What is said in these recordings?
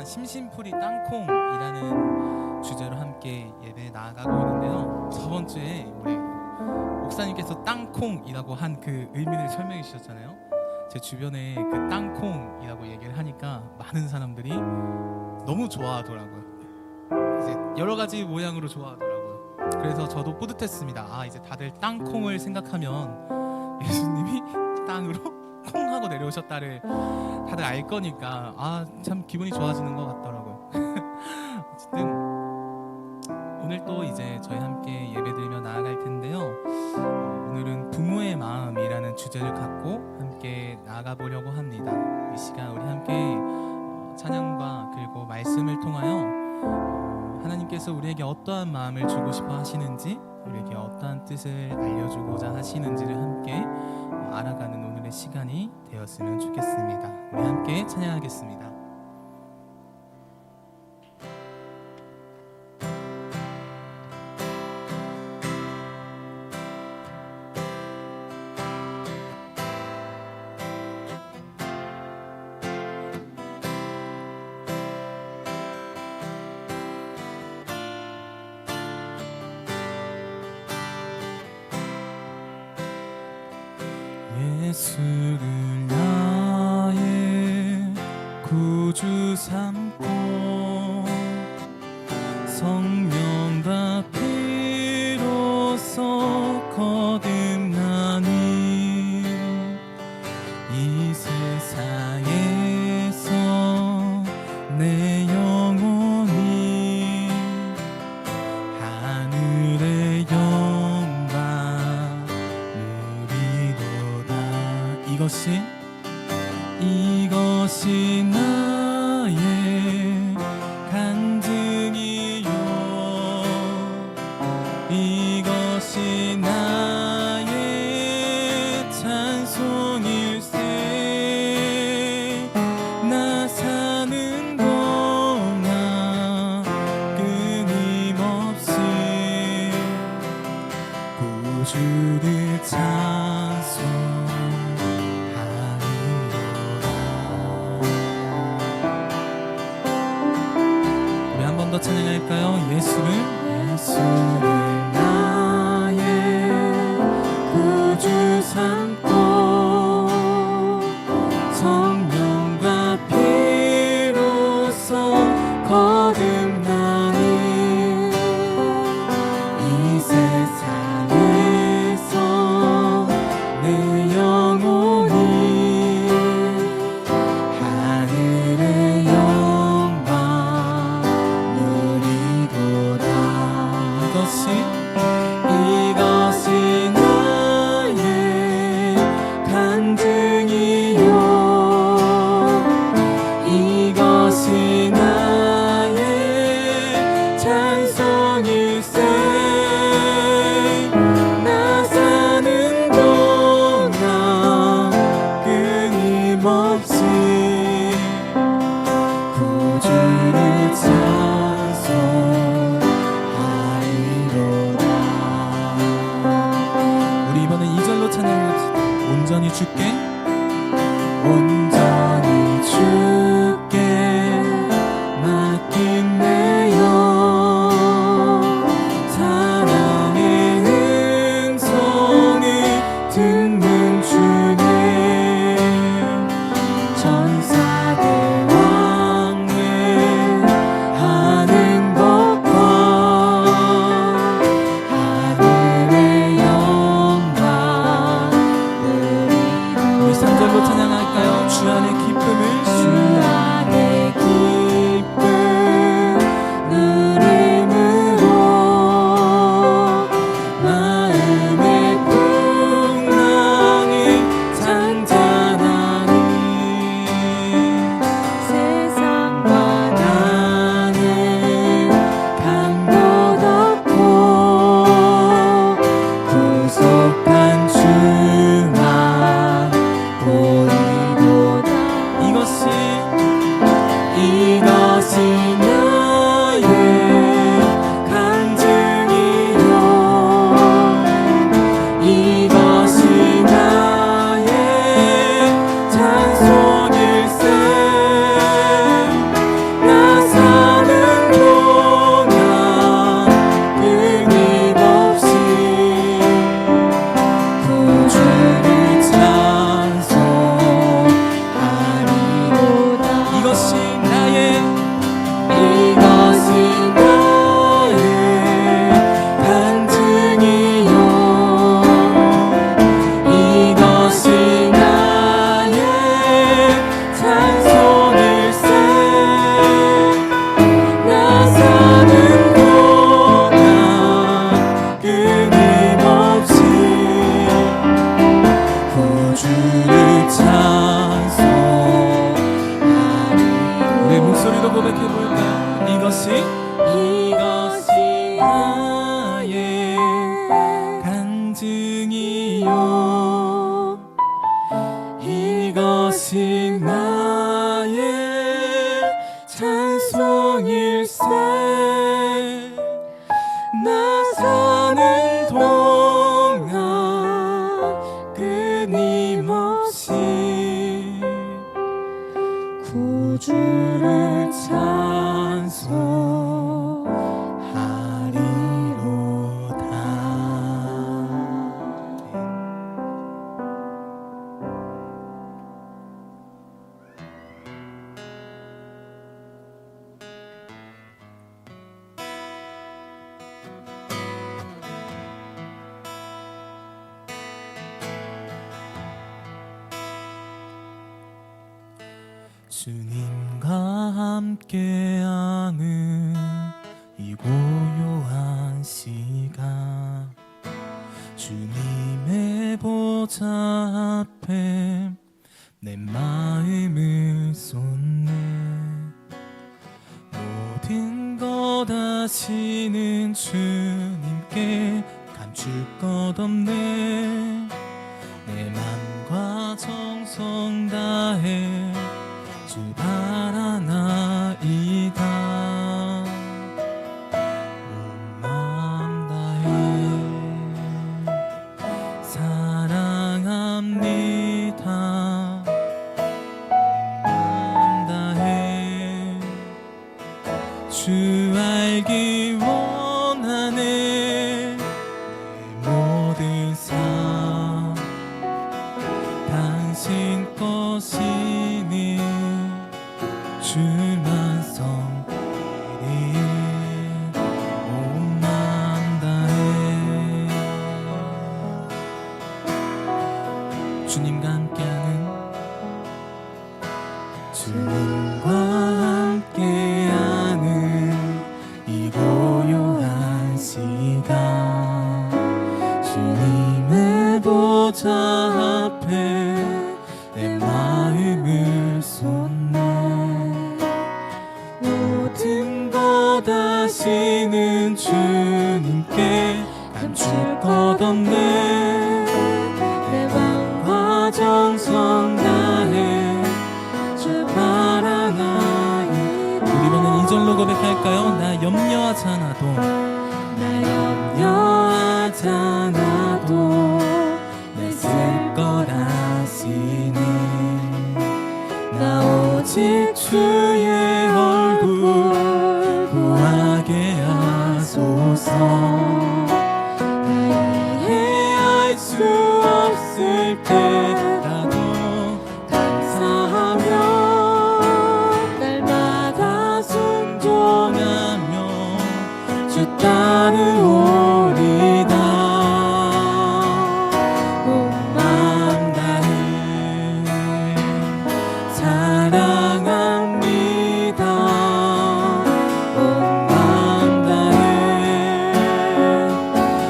심심풀이 땅콩이라는 주제로 함께 예배에 나아가고 있는데요. 저번 주에 우리 목사님께서 땅콩이라고 한 그 의미를 설명해 주셨잖아요. 제 주변에 그 땅콩이라고 얘기를 하니까 많은 사람들이 너무 좋아하더라고요. 이제 여러 가지 모양으로 좋아하더라고요. 그래서 저도 뿌듯했습니다. 이제 다들 땅콩을 생각하면 예수님이 땅으로 콩 하고 내려오셨다를 다들 알 거니까 참 기분이 좋아지는 것 같더라고요. 어쨌든 오늘 또 이제 저희 함께 예배드리며 나아갈 텐데요. 오늘은 부모의 마음이라는 주제를 갖고 함께 나아가 보려고 합니다. 이 시간 우리 함께 찬양과 그리고 말씀을 통하여 하나님께서 우리에게 어떠한 마음을 주고 싶어 하시는지, 우리에게 어떠한 뜻을 알려주고자 하시는지를 함께 알아가는 오늘의 시간이 되었으면 좋겠습니다. 우리 함께 찬양하겠습니다. 예수를 나의 구주 삼고 성령과 피로써 거듭나니 이 세상에서 내 영혼이 하늘의 영광 누리도다. 이것이 나의 간증이요, 이것이 나의 찬송일세. 나 사는 동안 끊임없이 구주를 찬송하리로다. 우리 한 번 더 찬양할까요? 예수를 나의 구주 삼고 성령과 피로써 거듭나니 이 세상에서 내 영혼이 하늘의 영광 누리도다. 이것이 나의 간증이요, 이것이 나의 찬송일세. 나 사는 동안 끊임없이 구주를 찬송하리로다. 우리 이번엔 2절로 찬양합시다. 온전히 주께, 온전히 주께 맡긴 내 영, 주님과 함께하는 이 고요한 시간, 주님의 보좌 앞에 내 마음을 쏟네. 모든 것 아시는 주님께 감출 것 없네. 내 맘과 정성 다해 주 바라나이다. 온 마음 다해 사랑합니다. 온 마음 다해 주 알기 원하네. 내 모든 삶 당신 것이니 주만 섬기리. 온 마음 다해 주님과 함께하는 이 고요한 시간, 주님의 보좌 앞에 내 마음을 쏟네. 모든 것 아시는 주님께 감출 것 없네. 내 맘과 정성 다해 주 바라나이. 우리 이번엔 2절로 고백할까요? 나 염려하지 않아도, 나 염려하지 않아도 내 쓸 것 아시니. 나 오직 주의 얼굴 구하게 하소서. 이해할 수 없을 때라도 감사하며 날마다 순종하며 주 따르오리다. 온 마음 다해 사랑합니다. 온 마음 다해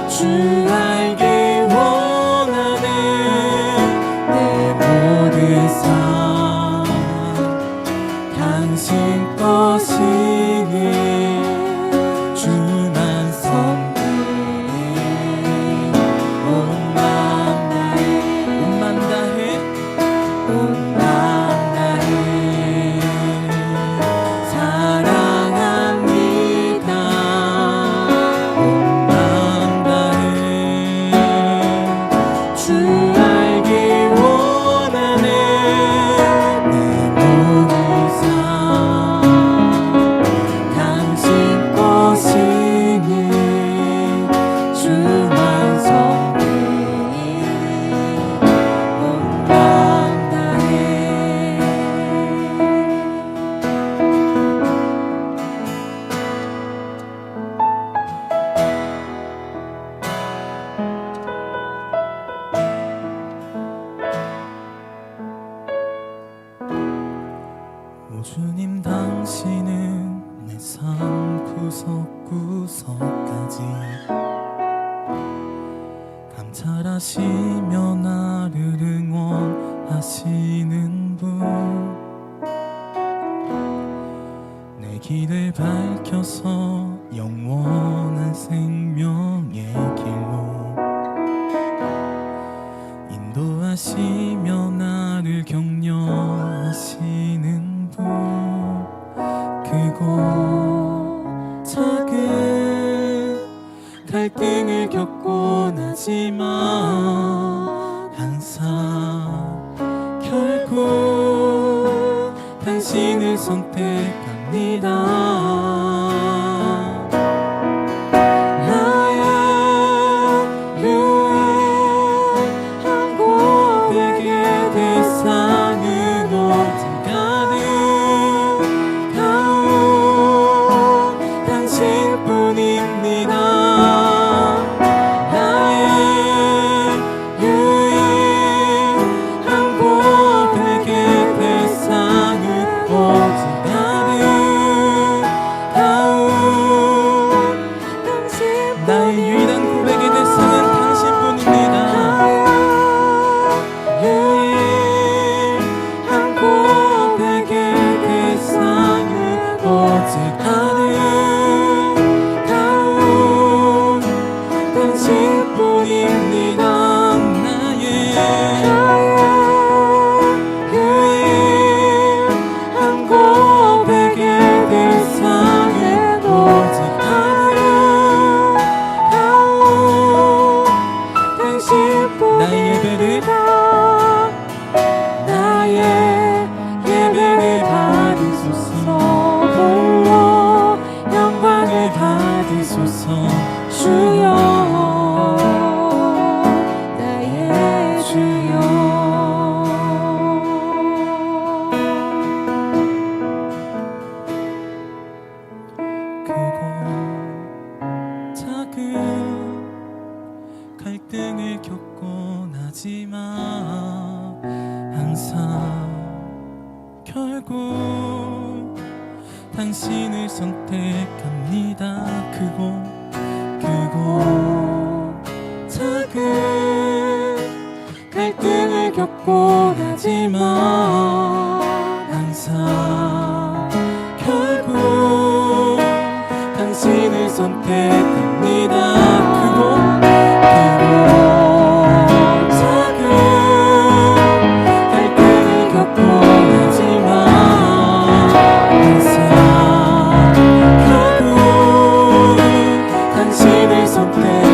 주 알기 원하네. 내 모든 삶 당신 것이니 주만 섬기리. 온 마음 다해 온 마음 다해 온 마음 다해 사랑합니다. 온 마음 다해 주 알기 원하네. 내 모든 삶 당신 것이니 주만 섬기리. 온 마음 다해. 오 주님, 당신은 내 삶 구석구석까지 감찰하시며 나를 응원하시는 분. 내 길을 밝혀서 영원한 생명의 길로 인도하시며 나를 격려하시는 분. 크고 작은 갈등을 겪고 나지만 항상 결국 당신을 선택합니다. 나의 유일한 고백의 대상은 언젠가는 가운 당신뿐입니다. 나의 유일한 고백의 대상은 받으소서. 주여 나의 주여. 크고 작은 갈등을 겪곤 하지만 항상 결국 당신을 선택합니다. 크고 작은 갈등을 겪곤 하지만 항상 결국 당신을 선택합니다. 크고 작은 갈등을 겪곤 하지만 항상 결국 당신을 선택합니다.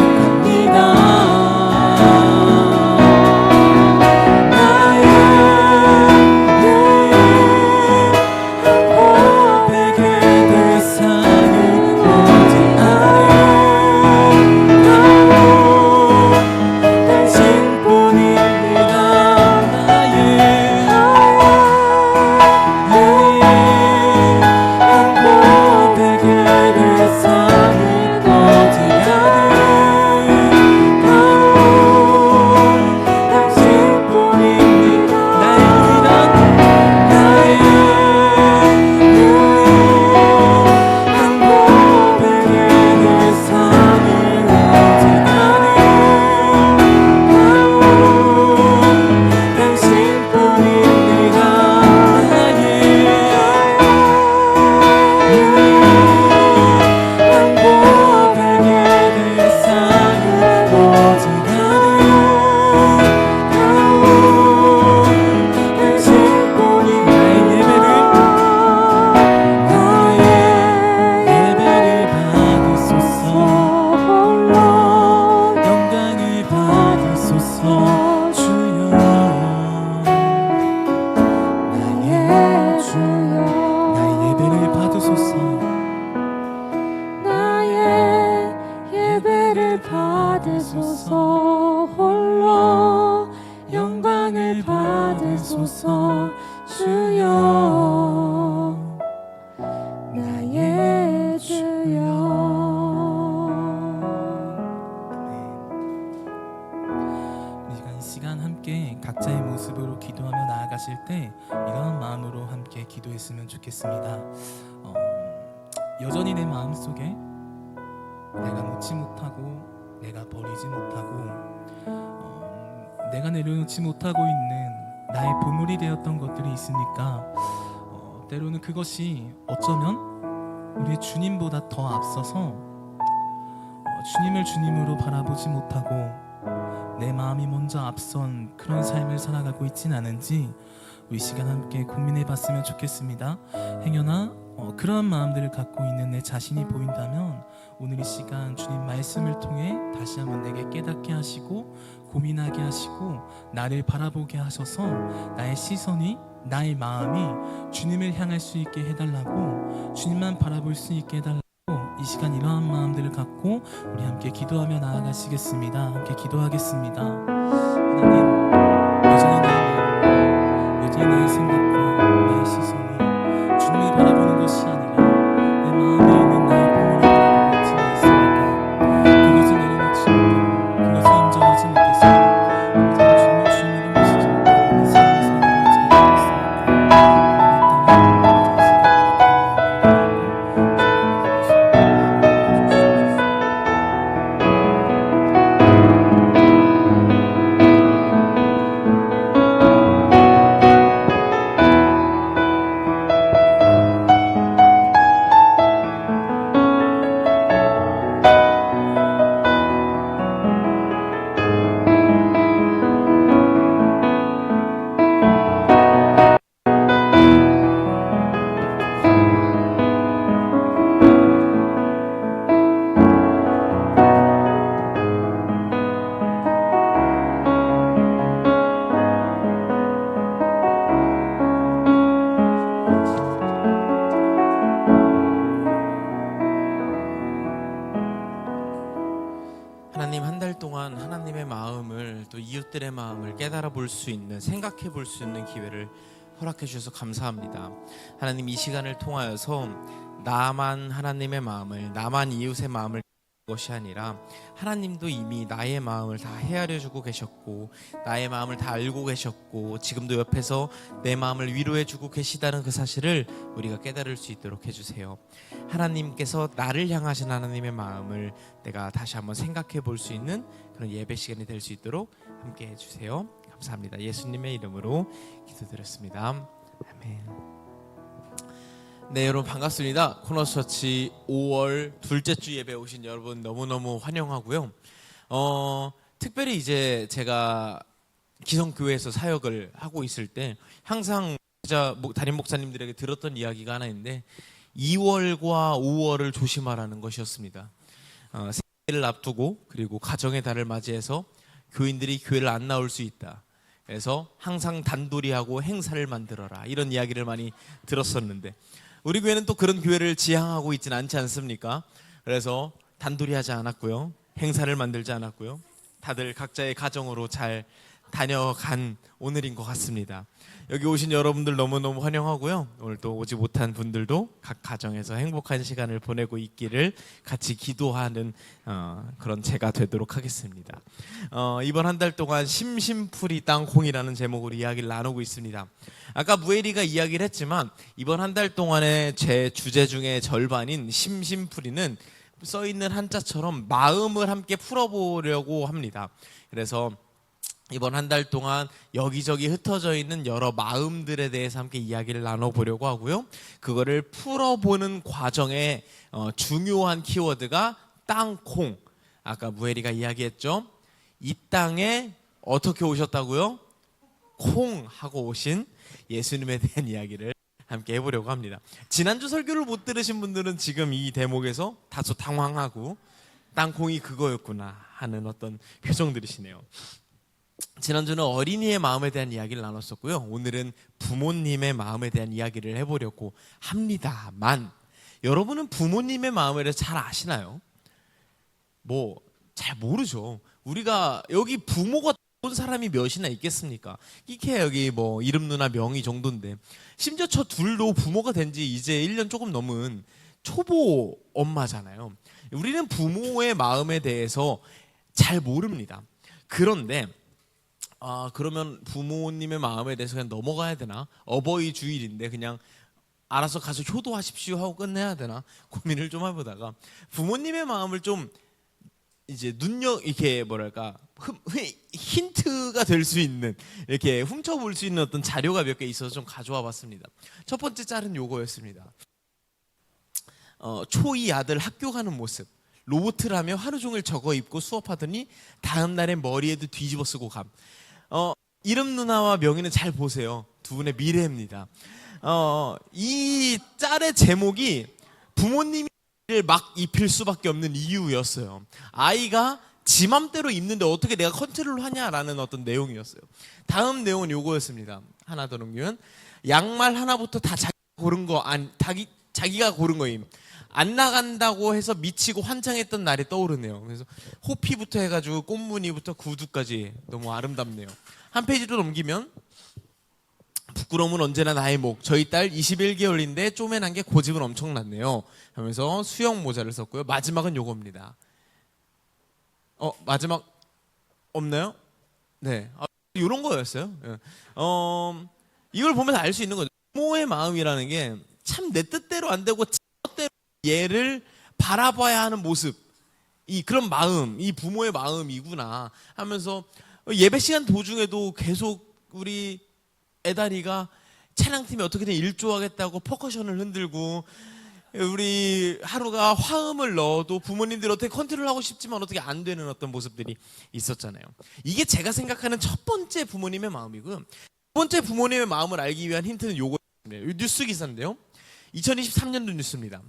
받으소서. 홀로 영광을 받으소서. 주여 나의 주여. 우리가 이 시간 함께 각자의 모습으로 기도하며 나아가실 때 이런 마음으로 함께 기도했으면 좋겠습니다. 여전히 내 마음속에 내가 놓지 못하고 내가 버리지 못하고 내가 내려놓지 못하고 있는 나의 보물이 되었던 것들이 있으니까 때로는 그것이 어쩌면 우리의 주님보다 더 앞서서 주님을 주님으로 바라보지 못하고 내 마음이 먼저 앞선 그런 삶을 살아가고 있진 않은지 우리 시간 함께 고민해 봤으면 좋겠습니다. 행여나 그런 마음들을 갖고 있는 내 자신이 보인다면 오늘 이 시간 주님 말씀을 통해 다시 한번 내게 깨닫게 하시고 고민하게 하시고 나를 바라보게 하셔서 나의 시선이 나의 마음이 주님을 향할 수 있게 해달라고 주님만 바라볼 수 있게 해달라고 이 시간 이러한 마음들을 갖고 우리 함께 기도하며 나아가시겠습니다. 함께 기도하겠습니다. 하나님 여전히 나의 마음과 여전히 나의 생각과 나의 시선이 주님을 바라보는 것이 아니라 내 마음에 있는 나의 보물을 바라보고 있지 않습니까? 그것을 내려놓지 못하고 그것을 인정하지 못해서 아버지 주님을 주님으로 모시지 못하고 내 삶을 살아가고 있지 않습니까? 하나님, 한 달 동안 하나님의 마음을, 또 이웃들의 마음을 깨달아 볼 수 있는, 생각해 볼 수 있는 기회를 허락해 주셔서 감사합니다. 하나님, 이 시간을 통하여서 나만 하나님의 마음을, 나만 이웃의 마음을 것이 아니라 하나님도 이미 나의 마음을 다 헤아려 주고 계셨고, 나의 마음을 다 알고 계셨고, 지금도 옆에서 내 마음을 위로해 주고 계시다는 그 사실을 우리가 깨달을 수 있도록 해주세요. 하나님께서 나를 향하신 하나님의 마음을 내가 다시 한번 생각해 볼 수 있는 그런 예배 시간이 될 수 있도록 함께 해주세요. 감사합니다. 예수님의 이름으로 기도드렸습니다. 아멘. 네, 여러분 반갑습니다. 코너처치 5월 둘째 주 예배 오신 여러분 너무너무 환영하고요. 특별히 이제 제가 기성교회에서 사역을 하고 있을 때 항상 담임 목사님들에게 들었던 이야기가 하나 있는데, 2월과 5월을 조심하라는 것이었습니다. 새해를 앞두고 그리고 가정의 달을 맞이해서 교인들이 교회를 안 나올 수 있다. 그래서 항상 단돌이하고 행사를 만들어라, 이런 이야기를 많이 들었었는데, 우리 교회는 또 그런 교회를 지향하고 있지는 않지 않습니까? 그래서 단둘이 하지 않았고요, 행사를 만들지 않았고요, 다들 각자의 가정으로 잘 다녀간 오늘인 것 같습니다. 여기 오신 여러분들 너무너무 환영하고요. 오늘 또 오지 못한 분들도 각 가정에서 행복한 시간을 보내고 있기를 같이 기도하는 그런 제가 되도록 하겠습니다. 이번 한 달 동안 심심풀이 땅콩이라는 제목으로 이야기를 나누고 있습니다. 아까 무에리가 이야기를 했지만 이번 한 달 동안의 제 주제 중에 절반인 심심풀이는 써있는 한자처럼 마음을 함께 풀어보려고 합니다. 그래서 이번 한 달 동안 여기저기 흩어져 있는 여러 마음들에 대해서 함께 이야기를 나눠보려고 하고요. 그거를 풀어보는 과정에 중요한 키워드가 땅콩. 아까 무에리가 이야기했죠. 이 땅에 어떻게 오셨다고요? 콩 하고 오신 예수님에 대한 이야기를 함께 해보려고 합니다. 지난주 설교를 못 들으신 분들은 지금 이 대목에서 다소 당황하고 땅콩이 그거였구나 하는 어떤 표정들이시네요. 지난주는 어린이의 마음에 대한 이야기를 나눴었고요. 오늘은 부모님의 마음에 대한 이야기를 해보려고 합니다만, 여러분은 부모님의 마음에 대해서 잘 아시나요? 잘 모르죠. 우리가 여기 부모가 온 사람이 몇이나 있겠습니까? 이게 여기 이름 누나 명의 정도인데, 심지어 저 둘도 부모가 된 지 이제 1년 조금 넘은 초보 엄마잖아요. 우리는 부모의 마음에 대해서 잘 모릅니다. 그런데 그러면 부모님의 마음에 대해서 그냥 넘어가야 되나? 어버이 주일인데 그냥 알아서 가서 효도하십시오 하고 끝내야 되나? 고민을 좀 해보다가 부모님의 마음을 좀 이제 이렇게 힌트가 될 수 있는, 이렇게 훔쳐볼 수 있는 어떤 자료가 몇 개 있어서 좀 가져와 봤습니다. 첫 번째 짤은 요거였습니다. 초2 아들 학교 가는 모습. 로봇을 하며 하루 종일 저거 입고 수업하더니 다음 날엔 머리에도 뒤집어 쓰고 감. 이름 누나와 명희는 잘 보세요. 두 분의 미래입니다. 이 짤의 제목이 부모님이 막 입힐 수밖에 없는 이유였어요. 아이가 지 맘대로 입는데 어떻게 내가 컨트롤 하냐라는 어떤 내용이었어요. 다음 내용은 요거였습니다. 하나 더 넘기면, 양말 하나부터 다 자기가 고른 거임. 안 나간다고 해서 미치고 환장했던 날이 떠오르네요. 그래서 호피부터 해가지고 꽃무늬부터 구두까지 너무 아름답네요. 한 페이지로 넘기면, 부끄러움은 언제나 나의 목. 저희 딸 21개월인데 쪼맨한 게 고집은 엄청났네요 하면서 수영 모자를 썼고요. 마지막은 요겁니다. 마지막 없나요? 네, 이런 거였어요. 이걸 보면서 알 수 있는 거죠. 부모의 마음이라는 게 참 내 뜻대로 안 되고 뜻대로 얘를 바라봐야 하는 모습, 그런 마음, 이 부모의 마음이구나 하면서, 예배 시간 도중에도 계속 우리 애다리가 찬양팀이 어떻게든 일조하겠다고 퍼커션을 흔들고, 우리 하루가 화음을 넣어도 부모님들이 어떻게 컨트롤하고 싶지만 어떻게 안 되는 어떤 모습들이 있었잖아요. 이게 제가 생각하는 첫 번째 부모님의 마음이고요. 두 번째 부모님의 마음을 알기 위한 힌트는 요거예요. 뉴스 기사인데요. 2023년도 뉴스입니다.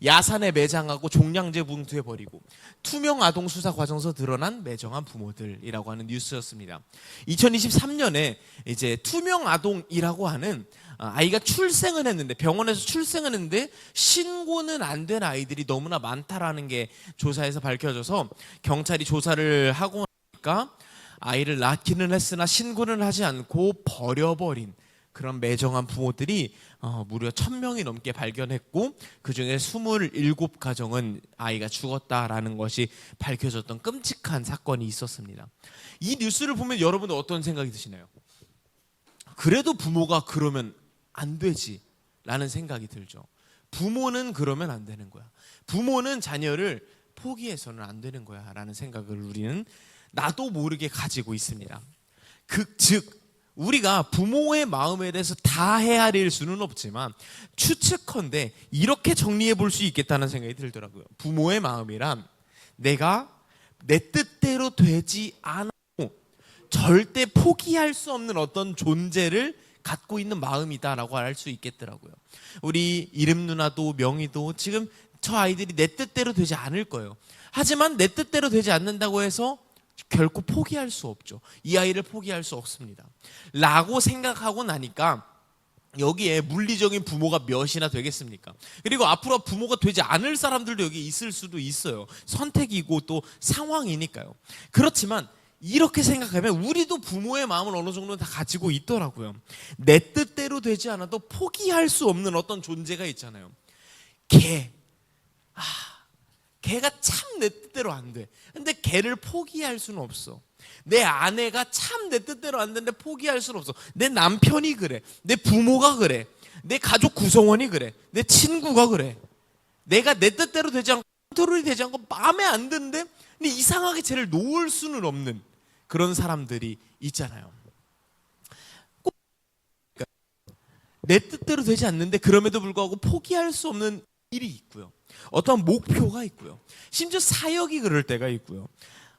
야산에 매장하고 종량제 봉투에 버리고 투명 아동 수사 과정에서 드러난 매정한 부모들이라고 하는 뉴스였습니다. 2023년에 이제 투명 아동이라고 하는 아이가 출생을 했는데 병원에서 출생을 했는데 신고는 안 된 아이들이 너무나 많다라는 게 조사에서 밝혀져서 경찰이 조사를 하고 나니까 아이를 낳기는 했으나 신고는 하지 않고 버려버린 그런 매정한 부모들이 무려 1000명이 넘게 발견했고 그중에 27가정은 아이가 죽었다라는 것이 밝혀졌던 끔찍한 사건이 있었습니다. 이 뉴스를 보면 여러분은 어떤 생각이 드시나요? 그래도 부모가 그러면 안 되지 라는 생각이 들죠. 부모는 그러면 안 되는 거야. 부모는 자녀를 포기해서는 안 되는 거야 라는 생각을 우리는 나도 모르게 가지고 있습니다. 즉 우리가 부모의 마음에 대해서 다 헤아릴 수는 없지만 추측컨대 이렇게 정리해 볼 수 있겠다는 생각이 들더라고요. 부모의 마음이란 내가 내 뜻대로 되지 않고 절대 포기할 수 없는 어떤 존재를 갖고 있는 마음이다라고 할 수 있겠더라고요. 우리 이름 누나도 명희도 지금 저 아이들이 내 뜻대로 되지 않을 거예요. 하지만 내 뜻대로 되지 않는다고 해서 결코 포기할 수 없죠. 이 아이를 포기할 수 없습니다. 라고 생각하고 나니까 여기에 물리적인 부모가 몇이나 되겠습니까? 그리고 앞으로 부모가 되지 않을 사람들도 여기 있을 수도 있어요. 선택이고 또 상황이니까요. 그렇지만 이렇게 생각하면 우리도 부모의 마음을 어느 정도 다 가지고 있더라고요. 내 뜻대로 되지 않아도 포기할 수 없는 어떤 존재가 있잖아요. 걔가 참 내 뜻대로 안 돼. 근데 걔를 포기할 수는 없어. 내 아내가 참 내 뜻대로 안 되는데 포기할 수는 없어. 내 남편이 그래. 내 부모가 그래. 내 가족 구성원이 그래. 내 친구가 그래. 내가 내 뜻대로 되지 않고 컨트롤이 되지 않고 마음에 안 드는데 근데 이상하게 쟤를 놓을 수는 없는 그런 사람들이 있잖아요. 꼭 내 뜻대로 되지 않는데 그럼에도 불구하고 포기할 수 없는 일이 있고요. 어떤 목표가 있고요. 심지어 사역이 그럴 때가 있고요.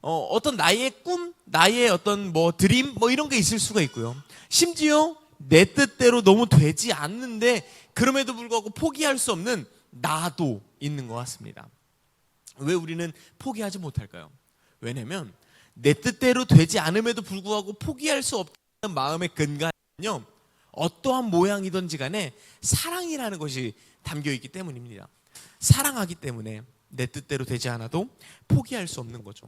어떤 나의 꿈, 나의 어떤 드림 이런 게 있을 수가 있고요. 심지어 내 뜻대로 너무 되지 않는데 그럼에도 불구하고 포기할 수 없는 나도 있는 것 같습니다. 왜 우리는 포기하지 못할까요? 왜냐면 내 뜻대로 되지 않음에도 불구하고 포기할 수 없다는 마음의 근간은요. 어떠한 모양이든지 간에 사랑이라는 것이 담겨있기 때문입니다. 사랑하기 때문에 내 뜻대로 되지 않아도 포기할 수 없는 거죠.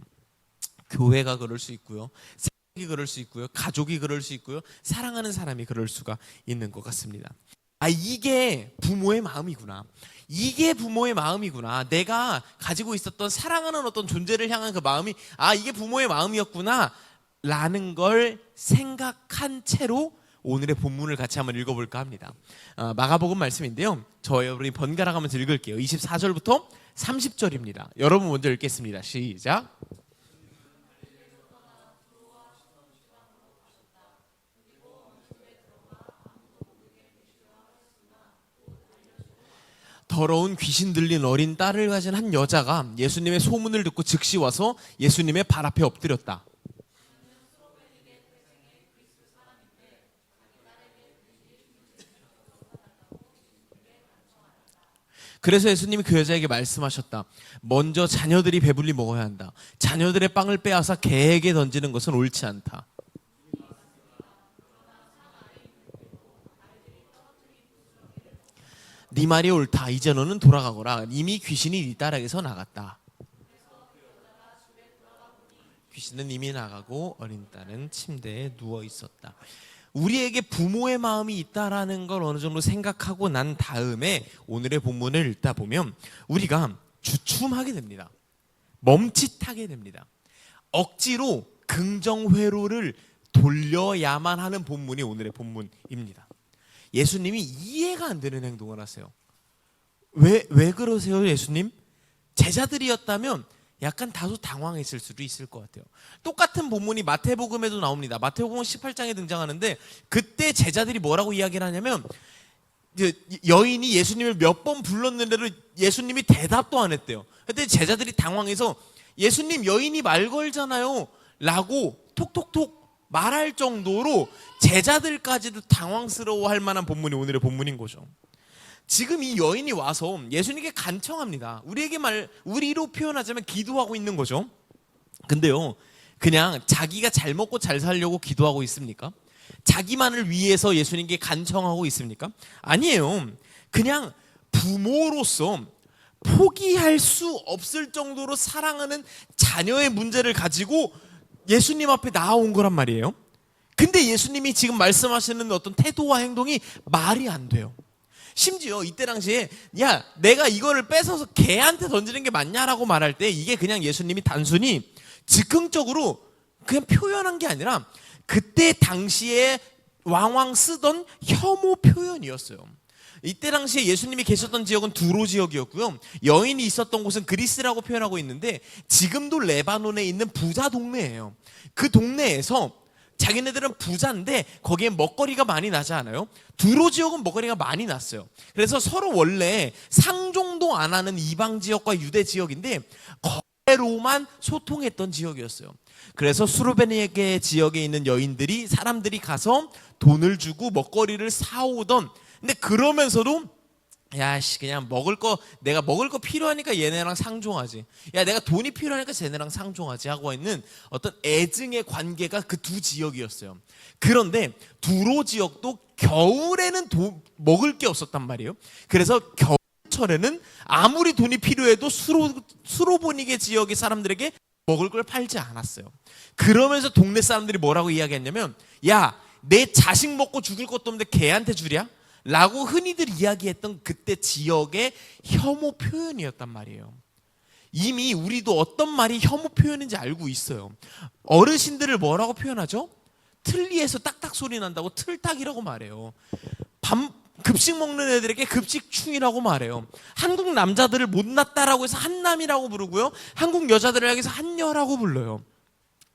교회가 그럴 수 있고요. 사역이 그럴 수 있고요. 가족이 그럴 수 있고요. 사랑하는 사람이 그럴 수가 있는 것 같습니다. 이게 부모의 마음이구나. 이게 부모의 마음이구나. 내가 가지고 있었던 사랑하는 어떤 존재를 향한 그 마음이 이게 부모의 마음이었구나 라는 걸 생각한 채로 오늘의 본문을 같이 한번 읽어볼까 합니다. 마가복음 말씀인데요. 우리 번갈아 가면서 읽을게요. 24절부터 30절입니다. 여러분 먼저 읽겠습니다. 시작. 더러운 귀신 들린 어린 딸을 가진 한 여자가 예수님의 소문을 듣고 즉시 와서 예수님의 발 앞에 엎드렸다. 그래서 예수님이 그 여자에게 말씀하셨다. 먼저 자녀들이 배불리 먹어야 한다. 자녀들의 빵을 빼앗아 개에게 던지는 것은 옳지 않다. 네 말이 옳다. 이제 너는 돌아가거라. 이미 귀신이 네 딸에게서 나갔다. 귀신은 이미 나가고 어린 딸은 침대에 누워 있었다. 우리에게 부모의 마음이 있다라는 걸 어느 정도 생각하고 난 다음에 오늘의 본문을 읽다 보면 우리가 주춤하게 됩니다. 멈칫하게 됩니다. 억지로 긍정회로를 돌려야만 하는 본문이 오늘의 본문입니다. 예수님이 이해가 안 되는 행동을 하세요. 왜 그러세요, 예수님? 제자들이었다면 약간 다소 당황했을 수도 있을 것 같아요. 똑같은 본문이 마태복음에도 나옵니다. 마태복음 18장에 등장하는데 그때 제자들이 뭐라고 이야기를 하냐면 여인이 예수님을 몇 번 불렀는데도 예수님이 대답도 안 했대요. 그때 제자들이 당황해서 예수님 여인이 말 걸잖아요 라고 톡톡톡 말할 정도로 제자들까지도 당황스러워할 만한 본문이 오늘의 본문인 거죠. 지금 이 여인이 와서 예수님께 간청합니다. 우리로 표현하자면 기도하고 있는 거죠. 근데요, 그냥 자기가 잘 먹고 잘 살려고 기도하고 있습니까? 자기만을 위해서 예수님께 간청하고 있습니까? 아니에요. 그냥 부모로서 포기할 수 없을 정도로 사랑하는 자녀의 문제를 가지고 예수님 앞에 나아온 거란 말이에요. 근데 예수님이 지금 말씀하시는 어떤 태도와 행동이 말이 안 돼요. 심지어 이때 당시에 야, 내가 이거를 뺏어서 개한테 던지는 게 맞냐라고 말할 때 이게 그냥 예수님이 단순히 즉흥적으로 그냥 표현한 게 아니라 그때 당시에 왕왕 쓰던 혐오 표현이었어요. 이때 당시에 예수님이 계셨던 지역은 두로 지역이었고요. 여인이 있었던 곳은 그리스라고 표현하고 있는데 지금도 레바논에 있는 부자 동네예요. 그 동네에서 자기네들은 부자인데 거기에 먹거리가 많이 나지 않아요? 두로 지역은 먹거리가 많이 났어요. 그래서 서로 원래 상종도 안 하는 이방 지역과 유대 지역인데 거래로만 소통했던 지역이었어요. 그래서 수르베니게 지역에 있는 여인들이 사람들이 가서 돈을 주고 먹거리를 사오던, 근데 그러면서도 야씨 그냥 내가 먹을 거 필요하니까 얘네랑 상종하지, 야 내가 돈이 필요하니까 쟤네랑 상종하지 하고 있는 어떤 애증의 관계가 그 두 지역이었어요. 그런데 두로 지역도 겨울에는 먹을 게 없었단 말이에요. 그래서 겨울철에는 아무리 돈이 필요해도 수로보니게 지역의 사람들에게 먹을 걸 팔지 않았어요. 그러면서 동네 사람들이 뭐라고 이야기했냐면, 야 내 자식 먹고 죽을 것도 없는데 걔한테 주랴? 라고 흔히들 이야기했던 그때 지역의 혐오 표현이었단 말이에요. 이미 우리도 어떤 말이 혐오 표현인지 알고 있어요. 어르신들을 뭐라고 표현하죠? 틀니에서 딱딱 소리 난다고 틀딱이라고 말해요. 급식 먹는 애들에게 급식충이라고 말해요. 한국 남자들을 못났다라고 해서 한남이라고 부르고요, 한국 여자들을 향해서 한녀라고 불러요.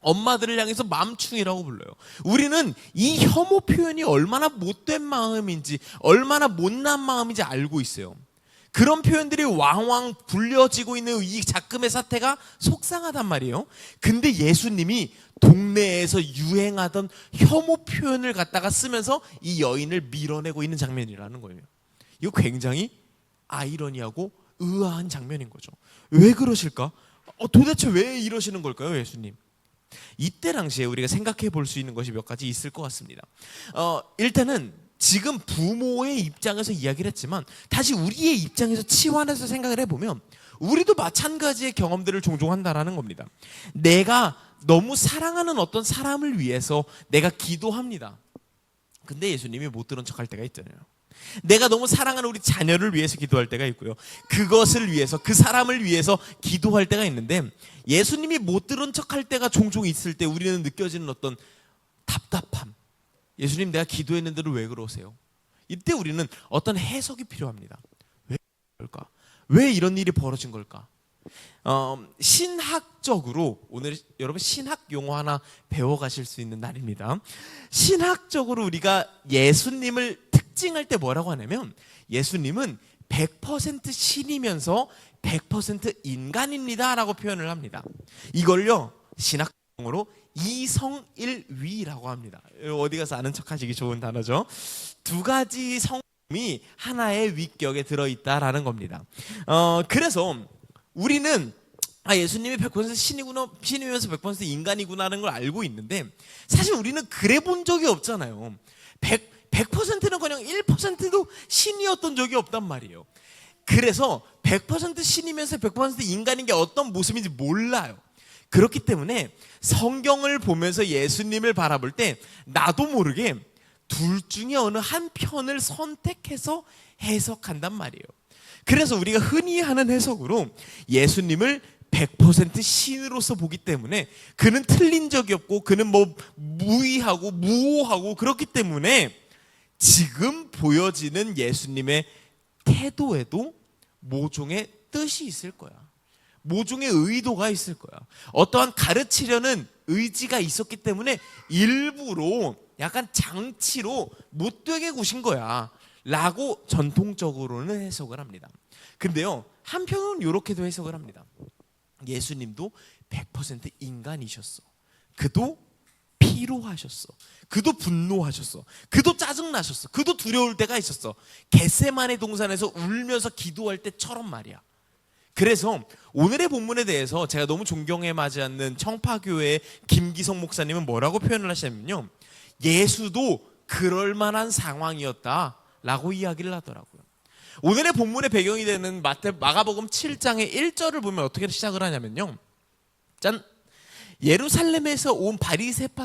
엄마들을 향해서 맘충이라고 불러요. 우리는 이 혐오 표현이 얼마나 못된 마음인지, 얼마나 못난 마음인지 알고 있어요. 그런 표현들이 왕왕 불려지고 있는 이 작금의 사태가 속상하단 말이에요. 근데 예수님이 동네에서 유행하던 혐오 표현을 갖다가 쓰면서 이 여인을 밀어내고 있는 장면이라는 거예요. 이거 굉장히 아이러니하고 의아한 장면인 거죠. 왜 그러실까? 도대체 왜 이러시는 걸까요, 예수님? 이때 당시에 우리가 생각해 볼 수 있는 것이 몇 가지 있을 것 같습니다. 일단은 지금 부모의 입장에서 이야기를 했지만 다시 우리의 입장에서 치환해서 생각을 해보면 우리도 마찬가지의 경험들을 종종 한다라는 겁니다. 내가 너무 사랑하는 어떤 사람을 위해서 내가 기도합니다. 근데 예수님이 못 들은 척할 때가 있잖아요. 내가 너무 사랑하는 우리 자녀를 위해서 기도할 때가 있고요, 그것을 위해서, 그 사람을 위해서 기도할 때가 있는데, 예수님이 못 들은 척할 때가 종종 있을 때 우리는 느껴지는 어떤 답답함. 예수님, 내가 기도했는데도 왜 그러세요? 이때 우리는 어떤 해석이 필요합니다. 왜 그럴까? 왜 이런 일이 벌어진 걸까? 신학적으로 오늘 여러분 신학 용어 하나 배워가실 수 있는 날입니다. 신학적으로 우리가 예수님을 특징할 때 뭐라고 하냐면, 예수님은 100% 신이면서 100% 인간입니다 라고 표현을 합니다. 이걸요 신학 용어로 이성일위라고 합니다. 어디 가서 아는 척 하시기 좋은 단어죠. 두 가지 성품이 하나의 위격에 들어있다라는 겁니다. 그래서 우리는 예수님이 100% 신이면서 100% 인간이구나라는 걸 알고 있는데, 사실 우리는 그래 본 적이 없잖아요. 100%는 그냥 1%도 신이었던 적이 없단 말이에요. 그래서 100% 신이면서 100% 인간인 게 어떤 모습인지 몰라요. 그렇기 때문에 성경을 보면서 예수님을 바라볼 때 나도 모르게 둘 중에 어느 한 편을 선택해서 해석한단 말이에요. 그래서 우리가 흔히 하는 해석으로 예수님을 100% 신으로서 보기 때문에 그는 틀린 적이 없고 그는 뭐 무의하고 무오하고, 그렇기 때문에 지금 보여지는 예수님의 태도에도 모종의 뜻이 있을 거야. 모종의 의도가 있을 거야. 어떠한 가르치려는 의지가 있었기 때문에 일부러 약간 장치로 못되게 구신 거야 라고 전통적으로는 해석을 합니다. 근데요, 한편으로는 이렇게도 해석을 합니다. 예수님도 100% 인간이셨어. 그도 피 피로하셨어. 그도 분노하셨어. 그도 짜증나셨어. 그도 두려울 때가 있었어. 겟세마네 동산에서 울면서 기도할 때처럼 말이야. 그래서 오늘의 본문에 대해서 제가 너무 존경에 맞지 않는 청파교회 김기성 목사님은 뭐라고 표현을 하시냐면요, 예수도 그럴 만한 상황이었다라고 이야기를 하더라고요. 오늘의 본문의 배경이 되는 마가복음 7장의 1절을 보면 어떻게 시작을 하냐면요, 짠, 예루살렘에서 온 바리새파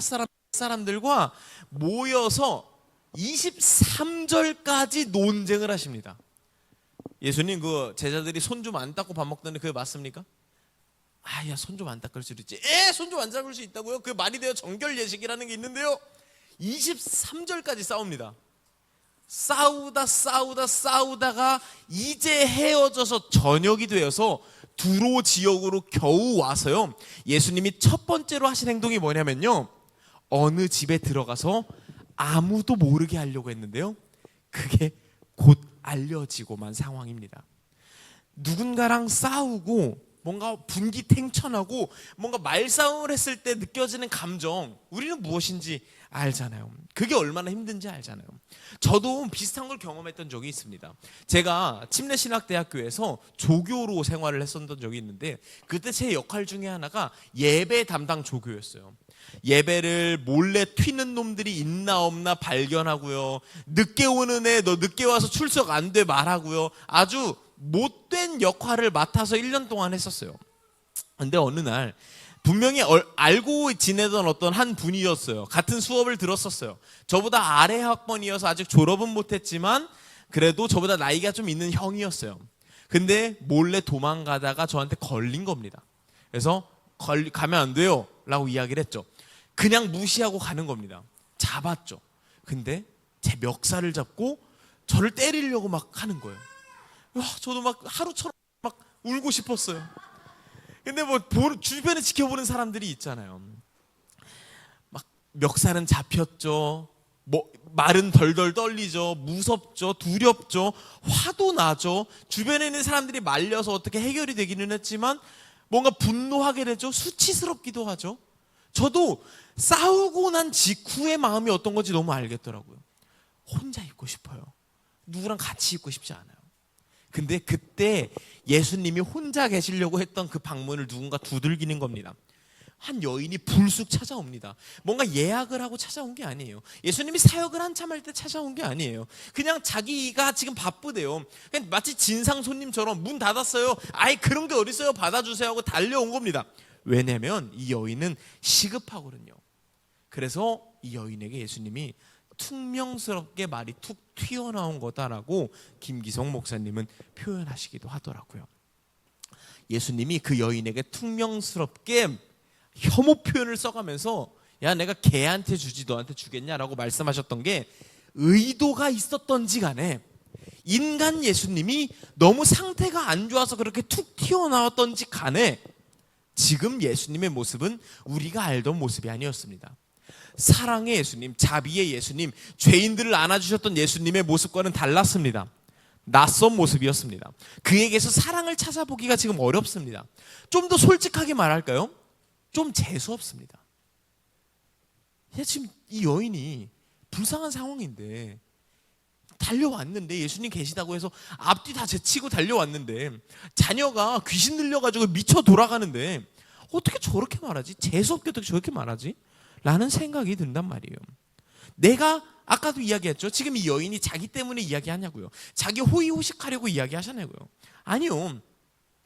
사람들과 모여서 23절까지 논쟁을 하십니다. 예수님, 그 제자들이 손 좀 안 닦고 밥 먹던데 그게 맞습니까? 야, 손 좀 안 닦을 수 있지. 손 좀 안 닦을 수 있다고요? 그 말이 돼요. 정결 예식이라는 게 있는데요. 23절까지 싸웁니다. 싸우다가 이제 헤어져서 저녁이 되어서 두로 지역으로 겨우 와서요, 예수님이 첫 번째로 하신 행동이 뭐냐면요, 어느 집에 들어가서 아무도 모르게 하려고 했는데요, 그게 곧 알려지고만 상황입니다. 누군가랑 싸우고 뭔가 분기탱천하고 뭔가 말싸움을 했을 때 느껴지는 감정, 우리는 무엇인지 알잖아요. 그게 얼마나 힘든지 알잖아요. 저도 비슷한 걸 경험했던 적이 있습니다. 제가 침례신학대학교에서 조교로 생활을 했었던 적이 있는데, 그때 제 역할 중에 하나가 예배 담당 조교였어요. 예배를 몰래 튀는 놈들이 있나 없나 발견하고요, 늦게 오는 애 너 늦게 와서 출석 안 돼 말하고요, 아주 못된 역할을 맡아서 1년 동안 했었어요. 근데 어느 날 분명히 알고 지내던 어떤 한 분이었어요. 같은 수업을 들었었어요. 저보다 아래 학번이어서 아직 졸업은 못했지만 그래도 저보다 나이가 좀 있는 형이었어요. 근데 몰래 도망가다가 저한테 걸린 겁니다. 그래서 가면 안 돼요 라고 이야기를 했죠. 그냥 무시하고 가는 겁니다. 잡았죠. 근데 제 멱살을 잡고 저를 때리려고 막 하는 거예요. 저도 막 하루처럼 막 울고 싶었어요. 근데 뭐 주변에 지켜보는 사람들이 있잖아요. 막 멱살은 잡혔죠. 말은 덜덜 떨리죠. 무섭죠. 두렵죠. 화도 나죠. 주변에 있는 사람들이 말려서 어떻게 해결이 되기는 했지만 뭔가 분노하게 되죠. 수치스럽기도 하죠. 저도 싸우고 난 직후의 마음이 어떤 건지 너무 알겠더라고요. 혼자 있고 싶어요. 누구랑 같이 있고 싶지 않아요. 근데 그때 예수님이 혼자 계시려고 했던 그 방문을 누군가 두들기는 겁니다. 한 여인이 불쑥 찾아옵니다. 뭔가 예약을 하고 찾아온 게 아니에요. 예수님이 사역을 한참 할 때 찾아온 게 아니에요. 그냥 자기가 지금 바쁘대요. 그냥 마치 진상 손님처럼 문 닫았어요. 아이 그런 게 어딨어요, 받아주세요 하고 달려온 겁니다. 왜냐면 이 여인은 시급하거든요. 그래서 이 여인에게 예수님이 퉁명스럽게 말이 툭 튀어나온 거다라고 김기성 목사님은 표현하시기도 하더라고요. 예수님이 그 여인에게 퉁명스럽게 혐오 표현을 써가면서 야, 내가 걔한테 주지 너한테 주겠냐라고 말씀하셨던 게 의도가 있었던지 간에, 인간 예수님이 너무 상태가 안 좋아서 그렇게 툭 튀어나왔던지 간에 지금 예수님의 모습은 우리가 알던 모습이 아니었습니다. 사랑의 예수님, 자비의 예수님, 죄인들을 안아주셨던 예수님의 모습과는 달랐습니다. 낯선 모습이었습니다. 그에게서 사랑을 찾아보기가 지금 어렵습니다. 좀 더 솔직하게 말할까요? 좀 재수없습니다. 지금 이 여인이 불쌍한 상황인데 달려왔는데, 예수님 계시다고 해서 앞뒤 다 제치고 달려왔는데, 자녀가 귀신 들려가지고 미쳐 돌아가는데 어떻게 저렇게 말하지? 재수없게 어떻게 저렇게 말하지? 라는 생각이 든단 말이에요. 내가 아까도 이야기했죠. 지금 이 여인이 자기 때문에 이야기하냐고요? 자기 호의호식하려고 이야기하셨냐고요? 아니요.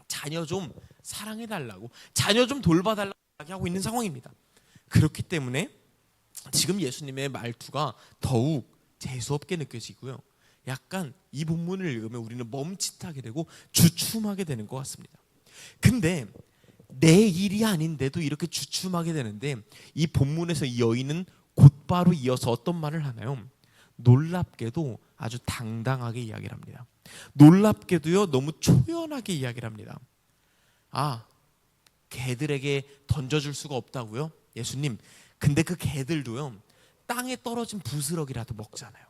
자녀 좀 사랑해달라고, 자녀 좀 돌봐달라고 이야기하고 있는 상황입니다. 그렇기 때문에 지금 예수님의 말투가 더욱 재수없게 느껴지고요, 약간 이 본문을 읽으면 우리는 멈칫하게 되고 주춤하게 되는 것 같습니다. 근데 내 일이 아닌데도 이렇게 주춤하게 되는데, 이 본문에서 이 여인은 곧바로 이어서 어떤 말을 하나요? 놀랍게도 아주 당당하게 이야기를 합니다. 놀랍게도요, 너무 초연하게 이야기를 합니다. 개들에게 던져줄 수가 없다고요? 예수님, 근데 그 개들도요, 땅에 떨어진 부스러기라도 먹잖아요.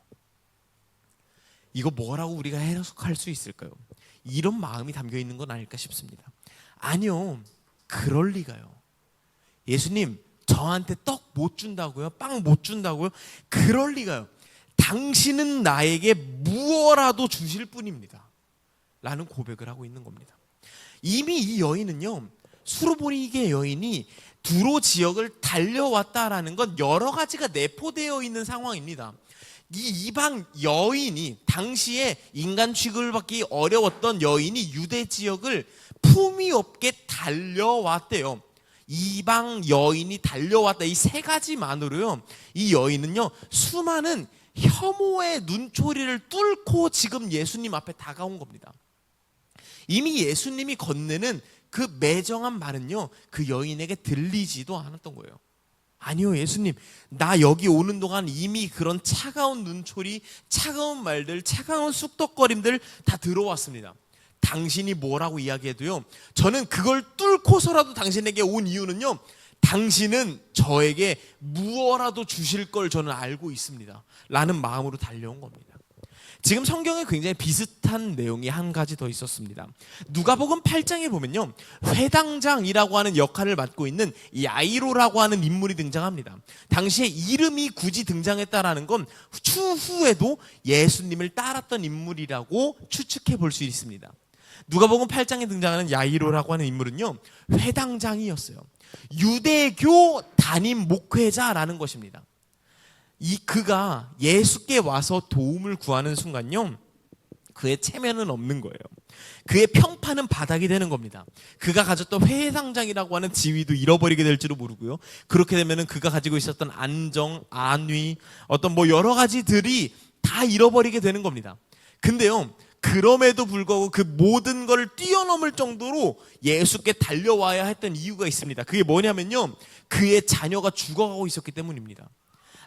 이거 뭐라고 우리가 해석할 수 있을까요? 이런 마음이 담겨 있는 건 아닐까 싶습니다. 아니요, 그럴 리가요. 예수님, 저한테 떡 못 준다고요? 빵 못 준다고요? 그럴 리가요. 당신은 나에게 무엇라도 주실 뿐입니다. 라는 고백을 하고 있는 겁니다. 이미 이 여인은요, 수르보니게 여인이 두로 지역을 달려왔다라는 건 여러 가지가 내포되어 있는 상황입니다. 이 이방 여인이, 당시에 인간 취급을 받기 어려웠던 여인이 유대 지역을 품위 없게 달려왔대요. 이방 여인이 달려왔다. 이 세 가지만으로요, 이 여인은요 수많은 혐오의 눈초리를 뚫고 지금 예수님 앞에 다가온 겁니다. 이미 예수님이 건네는 그 매정한 말은요, 그 여인에게 들리지도 않았던 거예요. 아니요, 예수님, 나 여기 오는 동안 이미 그런 차가운 눈초리, 차가운 말들, 차가운 쑥덕거림들 다 들어왔습니다. 당신이 뭐라고 이야기해도요, 저는 그걸 뚫고서라도 당신에게 온 이유는요, 당신은 저에게 무엇라도 주실 걸 저는 알고 있습니다. 라는 마음으로 달려온 겁니다. 지금 성경에 굉장히 비슷한 내용이 한 가지 더 있었습니다. 누가복음 8장에 보면요, 회당장이라고 하는 역할을 맡고 있는 야이로라고 하는 인물이 등장합니다. 당시에 이름이 굳이 등장했다라는 건 추후에도 예수님을 따랐던 인물이라고 추측해 볼 수 있습니다. 누가복음 8장에 등장하는 야이로라고 하는 인물은요, 회당장이었어요. 유대교 담임 목회자라는 것입니다. 그가 예수께 와서 도움을 구하는 순간요, 그의 체면은 없는 거예요. 그의 평판은 바닥이 되는 겁니다. 그가 가졌던 회당장이라고 하는 지위도 잃어버리게 될지도 모르고요, 그렇게 되면은 그가 가지고 있었던 안정, 안위, 어떤 여러 가지들이 다 잃어버리게 되는 겁니다. 근데요, 그럼에도 불구하고 그 모든 걸 뛰어넘을 정도로 예수께 달려와야 했던 이유가 있습니다. 그게 뭐냐면요, 그의 자녀가 죽어가고 있었기 때문입니다.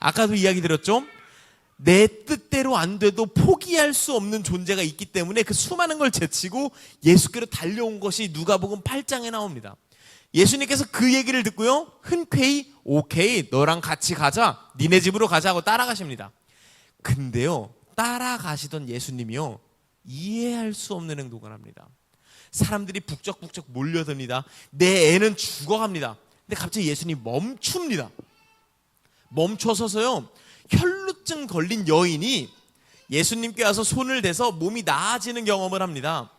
아까도 이야기 드렸죠? 내 뜻대로 안 돼도 포기할 수 없는 존재가 있기 때문에 그 수많은 걸 제치고 예수께로 달려온 것이 누가복음 8장에 나옵니다. 예수님께서 그 얘기를 듣고요, 흔쾌히 오케이, 너랑 같이 가자, 니네 집으로 가자 하고 따라가십니다. 근데요, 따라가시던 예수님이요, 이해할 수 없는 행동을 합니다. 사람들이 북적북적 몰려듭니다. 내 애는 죽어갑니다. 근데 갑자기 예수님이 멈춥니다. 멈춰서서요, 혈루증 걸린 여인이 예수님께 와서 손을 대서 몸이 나아지는 경험을 합니다.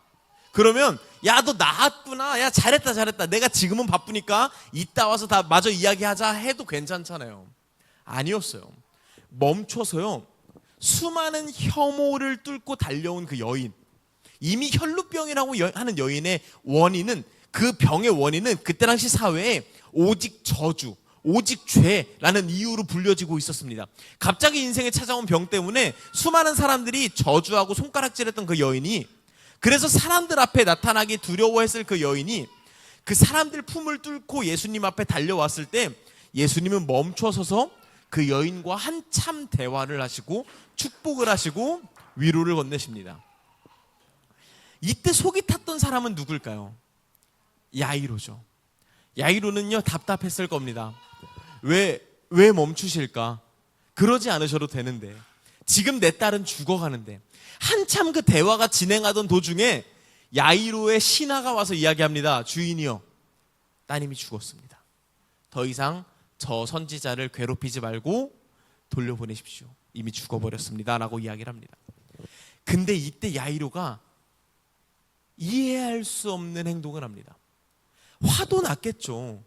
그러면 야, 너 나았구나, 야, 잘했다, 내가 지금은 바쁘니까 이따 와서 다 마저 이야기하자 해도 괜찮잖아요. 아니었어요. 멈춰서요, 수많은 혐오를 뚫고 달려온 그 여인, 이미 혈루병이라고 하는 여인의 원인은, 그 병의 원인은 그때 당시 사회에 오직 저주, 오직 죄라는 이유로 불려지고 있었습니다. 갑자기 인생에 찾아온 병 때문에 수많은 사람들이 저주하고 손가락질했던 그 여인이, 그래서 사람들 앞에 나타나기 두려워했을 그 여인이 그 사람들 품을 뚫고 예수님 앞에 달려왔을 때 예수님은 멈춰서서 그 여인과 한참 대화를 하시고 축복을 하시고 위로를 건네십니다. 이때 속이 탔던 사람은 누굴까요? 야이로죠. 야이로는요, 답답했을 겁니다. 왜 멈추실까? 그러지 않으셔도 되는데, 지금 내 딸은 죽어가는데. 한참 그 대화가 진행하던 도중에 야이로의 신하가 와서 이야기합니다. 주인이요, 따님이 죽었습니다. 더 이상 저 선지자를 괴롭히지 말고 돌려보내십시오. 이미 죽어버렸습니다 라고 이야기를 합니다. 근데 이때 야이로가 이해할 수 없는 행동을 합니다. 화도 났겠죠.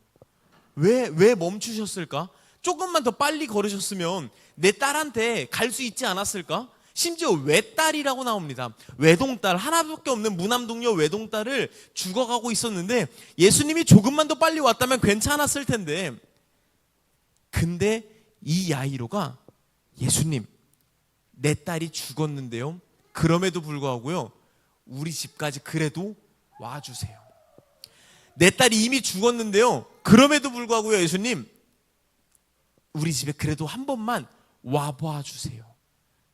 왜 멈추셨을까? 조금만 더 빨리 걸으셨으면 내 딸한테 갈 수 있지 않았을까? 심지어 외딸이라고 나옵니다. 외동딸, 하나밖에 없는 무남동녀 외동딸을 죽어가고 있었는데 예수님이 조금만 더 빨리 왔다면 괜찮았을 텐데, 근데 이 야이로가 예수님, 내 딸이 죽었는데요, 그럼에도 불구하고요, 우리 집까지 그래도 와주세요. 내 딸이 이미 죽었는데요, 그럼에도 불구하고요, 예수님, 우리 집에 그래도 한 번만 와봐 주세요.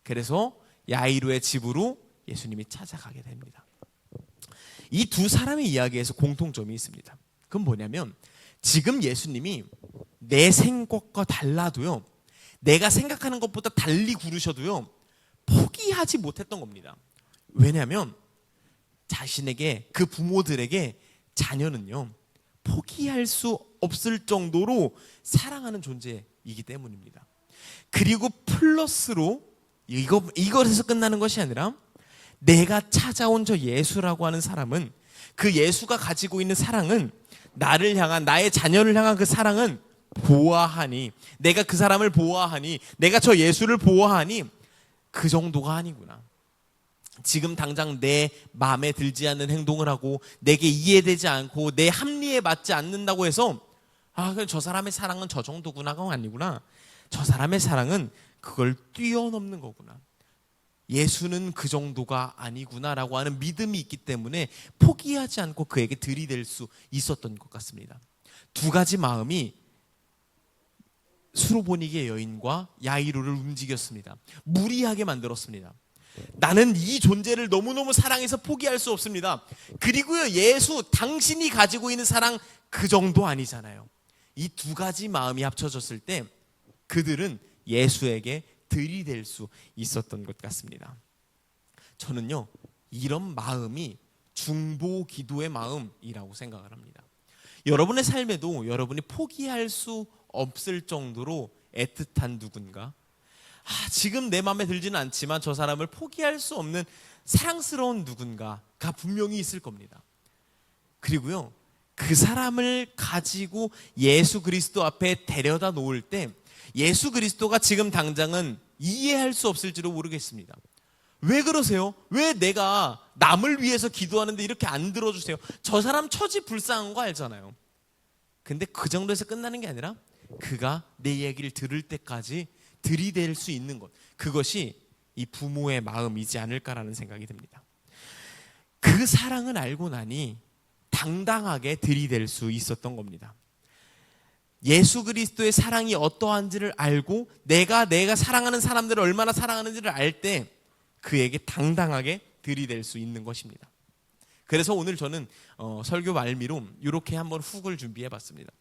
그래서 야이로의 집으로 예수님이 찾아가게 됩니다. 이 두 사람의 이야기에서 공통점이 있습니다. 그건 뭐냐면, 지금 예수님이 내 생각과 달라도요, 내가 생각하는 것보다 달리 구르셔도요, 포기하지 못했던 겁니다. 왜냐하면 자신에게, 그 부모들에게 자녀는요, 포기할 수 없을 정도로 사랑하는 존재이기 때문입니다. 그리고 플러스로 이것에서 끝나는 것이 아니라 내가 찾아온 저 예수라고 하는 사람은, 그 예수가 가지고 있는 사랑은, 나를 향한, 나의 자녀를 향한 그 사랑은 보아하니, 내가 그 사람을 보아하니, 내가 저 예수를 보아하니 그 정도가 아니구나. 지금 당장 내 마음에 들지 않는 행동을 하고 내게 이해되지 않고 내 합리에 맞지 않는다고 해서 그럼 저 사람의 사랑은 저 정도구나가 아니구나. 저 사람의 사랑은 그걸 뛰어넘는 거구나. 예수는 그 정도가 아니구나라고 하는 믿음이 있기 때문에 포기하지 않고 그에게 들이댈 수 있었던 것 같습니다. 두 가지 마음이 수로보니게 여인과 야이로를 움직였습니다. 무리하게 만들었습니다. 나는 이 존재를 너무너무 사랑해서 포기할 수 없습니다. 그리고요, 예수, 당신이 가지고 있는 사랑 그 정도 아니잖아요. 이 두 가지 마음이 합쳐졌을 때 그들은 예수에게 들이댈 수 있었던 것 같습니다. 저는요, 이런 마음이 중보 기도의 마음이라고 생각을 합니다. 여러분의 삶에도 여러분이 포기할 수 없을 정도로 애틋한 누군가, 지금 내 마음에 들지는 않지만 저 사람을 포기할 수 없는 사랑스러운 누군가가 분명히 있을 겁니다. 그리고요, 그 사람을 가지고 예수 그리스도 앞에 데려다 놓을 때 예수 그리스도가 지금 당장은 이해할 수 없을지도 모르겠습니다. 왜 그러세요? 왜 내가 남을 위해서 기도하는데 이렇게 안 들어주세요? 저 사람 처지 불쌍한 거 알잖아요. 근데 그 정도에서 끝나는 게 아니라 그가 내 얘기를 들을 때까지 들이댈 수 있는 것, 그것이 이 부모의 마음이지 않을까라는 생각이 듭니다. 그 사랑을 알고 나니 당당하게 들이댈 수 있었던 겁니다. 예수 그리스도의 사랑이 어떠한지를 알고 내가 사랑하는 사람들을 얼마나 사랑하는지를 알 때 그에게 당당하게 들이댈 수 있는 것입니다. 그래서 오늘 저는 설교 말미로 이렇게 한번 훅을 준비해 봤습니다.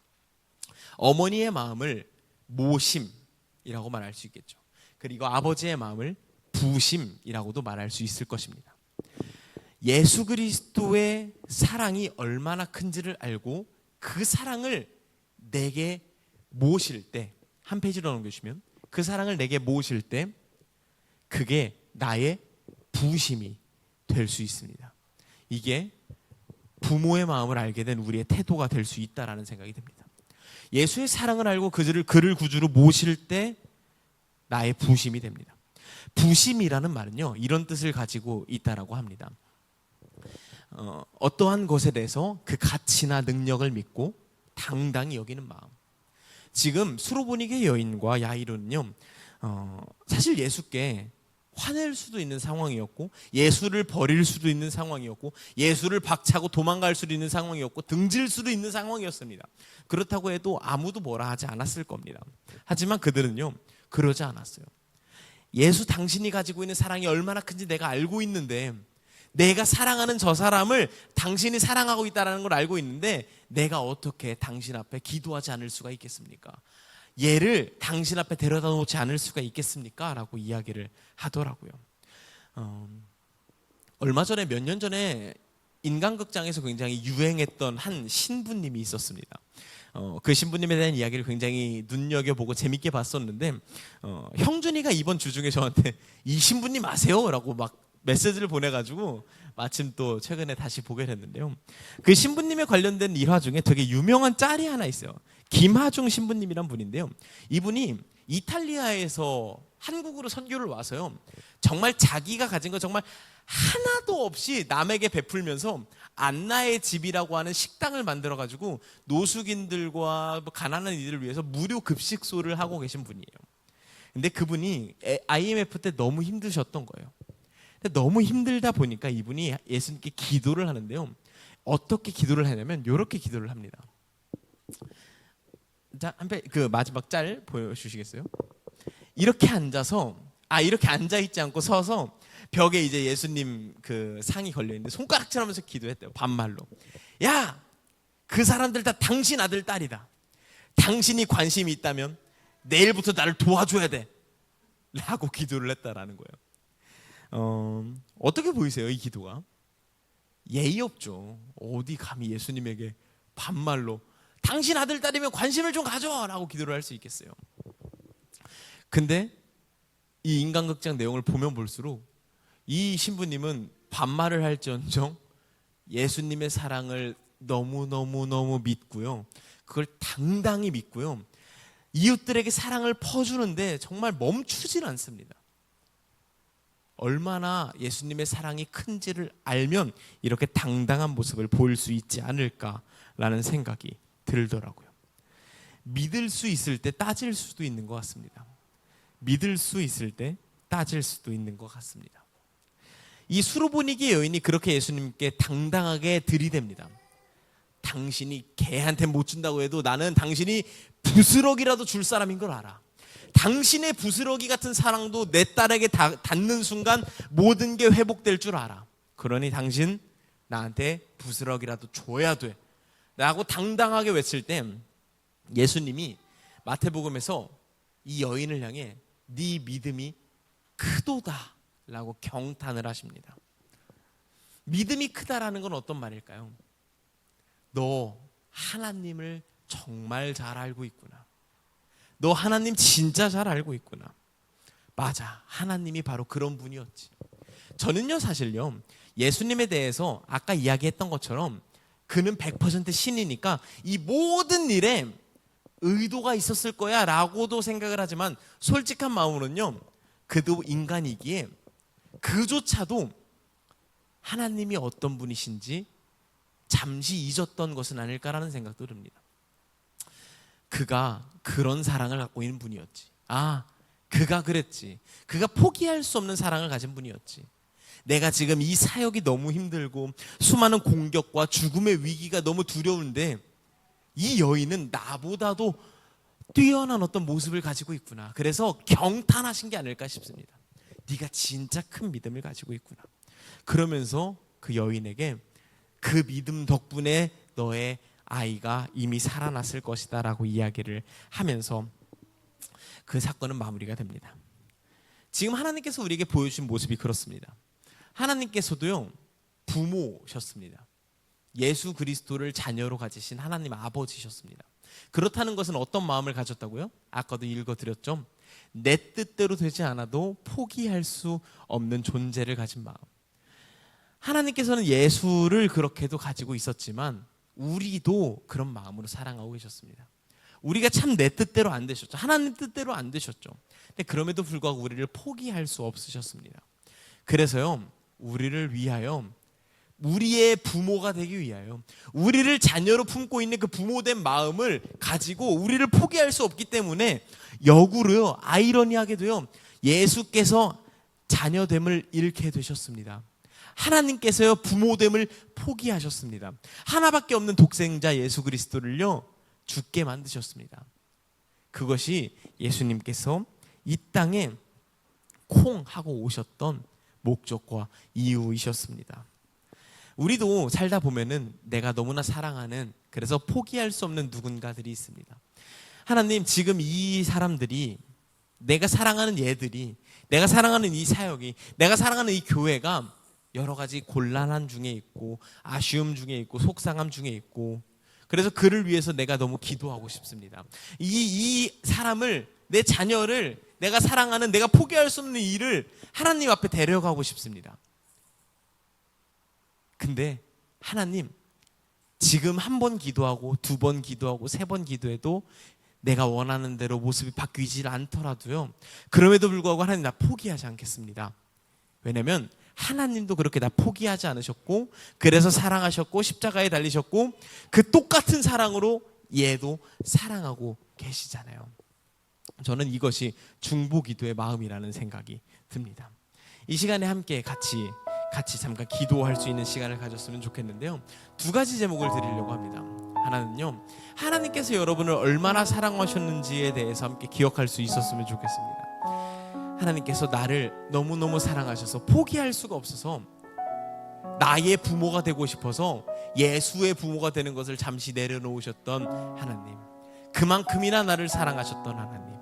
어머니의 마음을 모심이라고 말할 수 있겠죠. 그리고 아버지의 마음을 부심이라고도 말할 수 있을 것입니다. 예수 그리스도의 사랑이 얼마나 큰지를 알고 그 사랑을 내게 모실 때, 한 페이지로 넘겨주시면, 그 사랑을 내게 모실 때 그게 나의 부심이 될 수 있습니다. 이게 부모의 마음을 알게 된 우리의 태도가 될 수 있다라는 생각이 듭니다. 예수의 사랑을 알고 그를 구주로 모실 때 나의 부심이 됩니다. 부심이라는 말은요, 이런 뜻을 가지고 있다라고 합니다. 어떠한 것에 대해서 그 가치나 능력을 믿고 당당히 여기는 마음. 지금 수로보니게 여인과 야이로는요, 사실 예수께 화낼 수도 있는 상황이었고, 예수를 버릴 수도 있는 상황이었고, 예수를 박차고 도망갈 수도 있는 상황이었고, 등질 수도 있는 상황이었습니다. 그렇다고 해도 아무도 뭐라 하지 않았을 겁니다. 하지만 그들은요, 그러지 않았어요. 예수, 당신이 가지고 있는 사랑이 얼마나 큰지 내가 알고 있는데, 내가 사랑하는 저 사람을 당신이 사랑하고 있다는 걸 알고 있는데 내가 어떻게 당신 앞에 기도하지 않을 수가 있겠습니까? 얘를 당신 앞에 데려다 놓지 않을 수가 있겠습니까? 라고 이야기를 하더라고요. 얼마 전에, 몇 년 전에 인간극장에서 굉장히 유행했던 한 신부님이 있었습니다. 그 신부님에 대한 이야기를 굉장히 눈여겨보고 재밌게 봤었는데, 형준이가 이번 주 중에 저한테 이 신부님 아세요? 라고 막 메시지를 보내가지고 마침 또 최근에 다시 보게 됐는데요. 그 신부님에 관련된 일화 중에 되게 유명한 짤이 하나 있어요. 김하중 신부님이란 분인데요. 이분이 이탈리아에서 한국으로 선교를 와서요, 정말 자기가 가진 거 정말 하나도 없이 남에게 베풀면서 안나의 집이라고 하는 식당을 만들어가지고 노숙인들과 가난한 이들을 위해서 무료 급식소를 하고 계신 분이에요. 근데 그분이 IMF 때 너무 힘드셨던 거예요. 너무 힘들다 보니까 이분이 예수님께 기도를 하는데요, 어떻게 기도를 하냐면 이렇게 기도를 합니다. 자, 그 마지막 짤 보여주시겠어요? 이렇게 앉아서, 이렇게 앉아 있지 않고 서서 벽에 이제 예수님 그 상이 걸려 있는데 손가락질 하면서 기도했대요. 반말로. 야, 그 사람들 다 당신 아들 딸이다. 당신이 관심이 있다면 내일부터 나를 도와줘야 돼. 라고 기도를 했다라는 거예요. 어떻게 보이세요, 이 기도가? 예의 없죠. 어디 감히 예수님에게 반말로 당신 아들 딸이면 관심을 좀 가져라고 기도를 할 수 있겠어요. 근데 이 인간극장 내용을 보면 볼수록 이 신부님은 반말을 할지언정 예수님의 사랑을 너무너무너무 믿고요, 그걸 당당히 믿고요, 이웃들에게 사랑을 퍼주는데 정말 멈추질 않습니다. 얼마나 예수님의 사랑이 큰지를 알면 이렇게 당당한 모습을 보일 수 있지 않을까라는 생각이 들더라고요. 믿을 수 있을 때 따질 수도 있는 것 같습니다. 믿을 수 있을 때 따질 수도 있는 것 같습니다. 이 수로보니게 여인이 그렇게 예수님께 당당하게 들이댑니다. 당신이 개한테 못 준다고 해도 나는 당신이 부스러기라도 줄 사람인 걸 알아. 당신의 부스러기 같은 사랑도 내 딸에게 닿는 순간 모든 게 회복될 줄 알아. 그러니 당신 나한테 부스러기라도 줘야 돼 라고 당당하게 외칠 때 예수님이 마태복음에서 이 여인을 향해 네 믿음이 크도다 라고 경탄을 하십니다. 믿음이 크다라는 건 어떤 말일까요? 너 하나님을 정말 잘 알고 있구나. 너 하나님 진짜 잘 알고 있구나. 맞아, 하나님이 바로 그런 분이었지. 저는요 사실요 예수님에 대해서 아까 이야기했던 것처럼 그는 100% 신이니까 이 모든 일에 의도가 있었을 거야 라고도 생각을 하지만 솔직한 마음으로는요, 그도 인간이기에 그조차도 하나님이 어떤 분이신지 잠시 잊었던 것은 아닐까라는 생각도 듭니다. 그가 그런 사랑을 갖고 있는 분이었지. 그가 그랬지. 그가 포기할 수 없는 사랑을 가진 분이었지. 내가 지금 이 사역이 너무 힘들고 수많은 공격과 죽음의 위기가 너무 두려운데 이 여인은 나보다도 뛰어난 어떤 모습을 가지고 있구나. 그래서 경탄하신 게 아닐까 싶습니다. 네가 진짜 큰 믿음을 가지고 있구나. 그러면서 그 여인에게 그 믿음 덕분에 너의 아이가 이미 살아났을 것이다 라고 이야기를 하면서 그 사건은 마무리가 됩니다. 지금 하나님께서 우리에게 보여주신 모습이 그렇습니다. 하나님께서도요 부모셨습니다. 예수 그리스도를 자녀로 가지신 하나님 아버지셨습니다. 그렇다는 것은 어떤 마음을 가졌다고요? 아까도 읽어드렸죠. 내 뜻대로 되지 않아도 포기할 수 없는 존재를 가진 마음. 하나님께서는 예수를 그렇게도 가지고 있었지만 우리도 그런 마음으로 사랑하고 계셨습니다. 우리가 참 내 뜻대로 안 되셨죠. 하나님 뜻대로 안 되셨죠. 근데 그럼에도 불구하고 우리를 포기할 수 없으셨습니다. 그래서요 우리를 위하여, 우리의 부모가 되기 위하여, 우리를 자녀로 품고 있는 그 부모된 마음을 가지고 우리를 포기할 수 없기 때문에 역으로요, 아이러니하게도요, 예수께서 자녀됨을 잃게 되셨습니다. 하나님께서요 부모됨을 포기하셨습니다. 하나밖에 없는 독생자 예수 그리스도를요 죽게 만드셨습니다. 그것이 예수님께서 이 땅에 콩 하고 오셨던 목적과 이유이셨습니다. 우리도 살다 보면은 내가 너무나 사랑하는, 그래서 포기할 수 없는 누군가들이 있습니다. 하나님, 지금 이 사람들이, 내가 사랑하는 얘들이, 내가 사랑하는 이 사역이, 내가 사랑하는 이 교회가 여러 가지 곤란한 중에 있고 아쉬움 중에 있고 속상함 중에 있고, 그래서 그를 위해서 내가 너무 기도하고 싶습니다. 이 사람을, 내 자녀를, 내가 사랑하는, 내가 포기할 수 없는 일을 하나님 앞에 데려가고 싶습니다. 근데 하나님, 지금 한 번 기도하고 두 번 기도하고 세 번 기도해도 내가 원하는 대로 모습이 바뀌지 않더라도요, 그럼에도 불구하고 하나님, 나 포기하지 않겠습니다. 왜냐면 하나님도 그렇게 나 포기하지 않으셨고, 그래서 사랑하셨고 십자가에 달리셨고, 그 똑같은 사랑으로 얘도 사랑하고 계시잖아요. 저는 이것이 중보기도의 마음이라는 생각이 듭니다. 이 시간에 함께 같이 잠깐 기도할 수 있는 시간을 가졌으면 좋겠는데요, 두 가지 제목을 드리려고 합니다. 하나는요, 하나님께서 여러분을 얼마나 사랑하셨는지에 대해서 함께 기억할 수 있었으면 좋겠습니다. 하나님께서 나를 너무너무 사랑하셔서 포기할 수가 없어서 나의 부모가 되고 싶어서 예수의 부모가 되는 것을 잠시 내려놓으셨던 하나님, 그만큼이나 나를 사랑하셨던 하나님,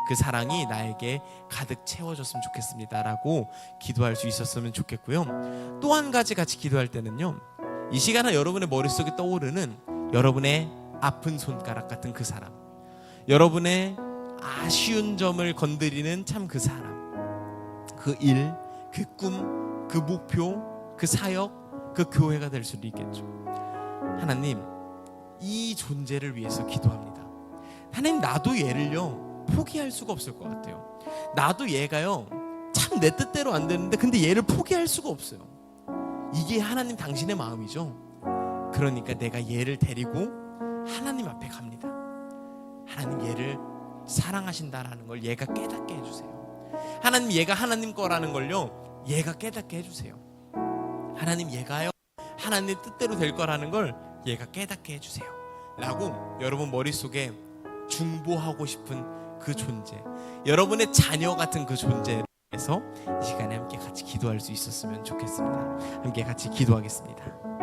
그 사랑이 나에게 가득 채워졌으면 좋겠습니다 라고 기도할 수 있었으면 좋겠고요. 또 한 가지 같이 기도할 때는요, 이 시간에 여러분의 머릿속에 떠오르는 여러분의 아픈 손가락 같은 그 사람, 여러분의 아쉬운 점을 건드리는 참 그 사람, 그 일, 그 꿈, 그 목표, 그 사역, 그 교회가 될 수도 있겠죠. 하나님, 이 존재를 위해서 기도합니다. 하나님, 나도 얘를요 포기할 수가 없을 것 같아요. 나도 얘가요 참 내 뜻대로 안 되는데 근데 얘를 포기할 수가 없어요. 이게 하나님 당신의 마음이죠. 그러니까 내가 얘를 데리고 하나님 앞에 갑니다. 하나님, 얘를 사랑하신다라는 걸 얘가 깨닫게 해주세요. 하나님, 얘가 하나님 거라는 걸요 얘가 깨닫게 해주세요. 하나님, 얘가요 하나님의 뜻대로 될 거라는 걸 얘가 깨닫게 해주세요 라고 여러분 머릿속에 중보하고 싶은 그 존재, 여러분의 자녀 같은 그 존재에서 이 시간에 함께 같이 기도할 수 있었으면 좋겠습니다. 함께 같이 기도하겠습니다.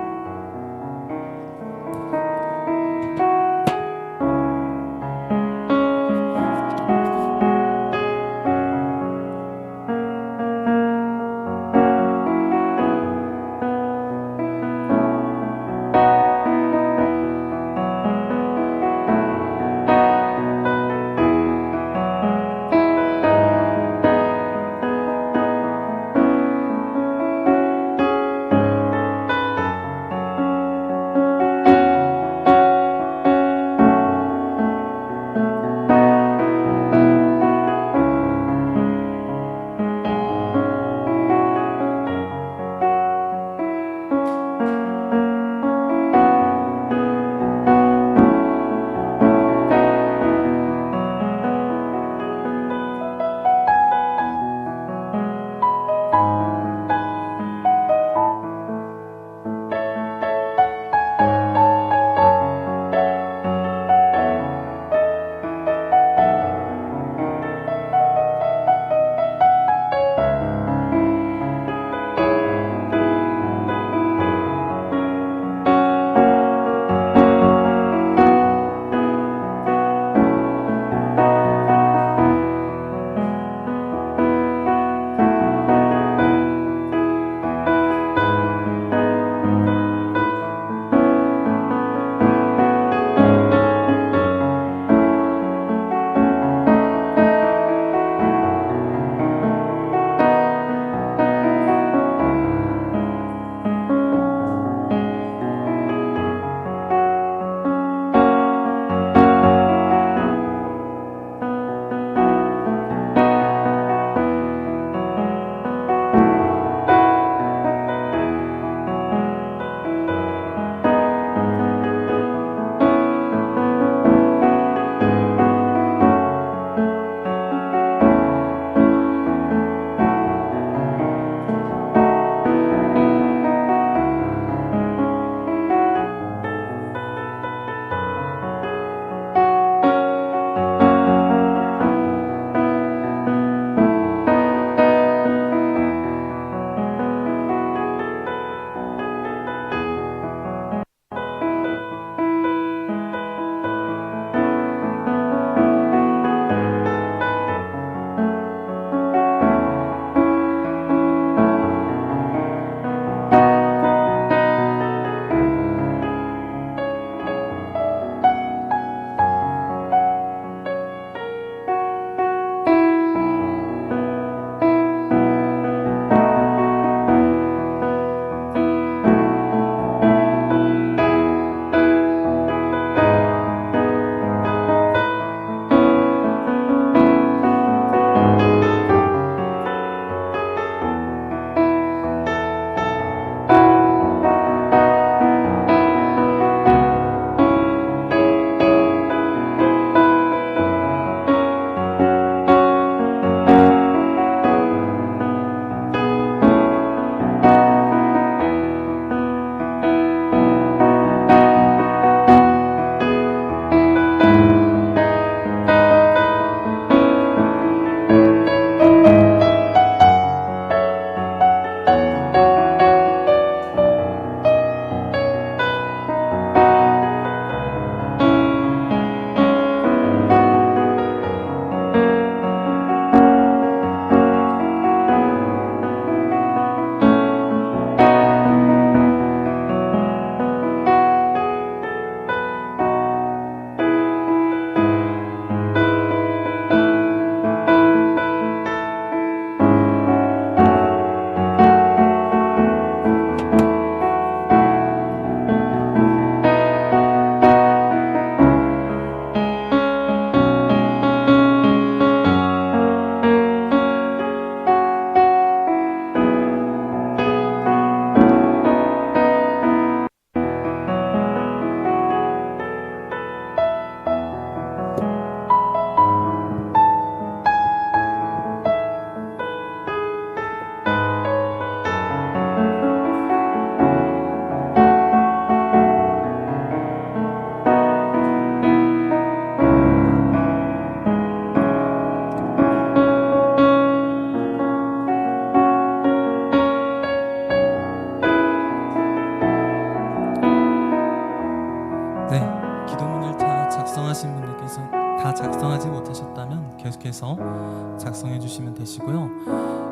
다 작성하지 못하셨다면 계속해서 작성해 주시면 되시고요.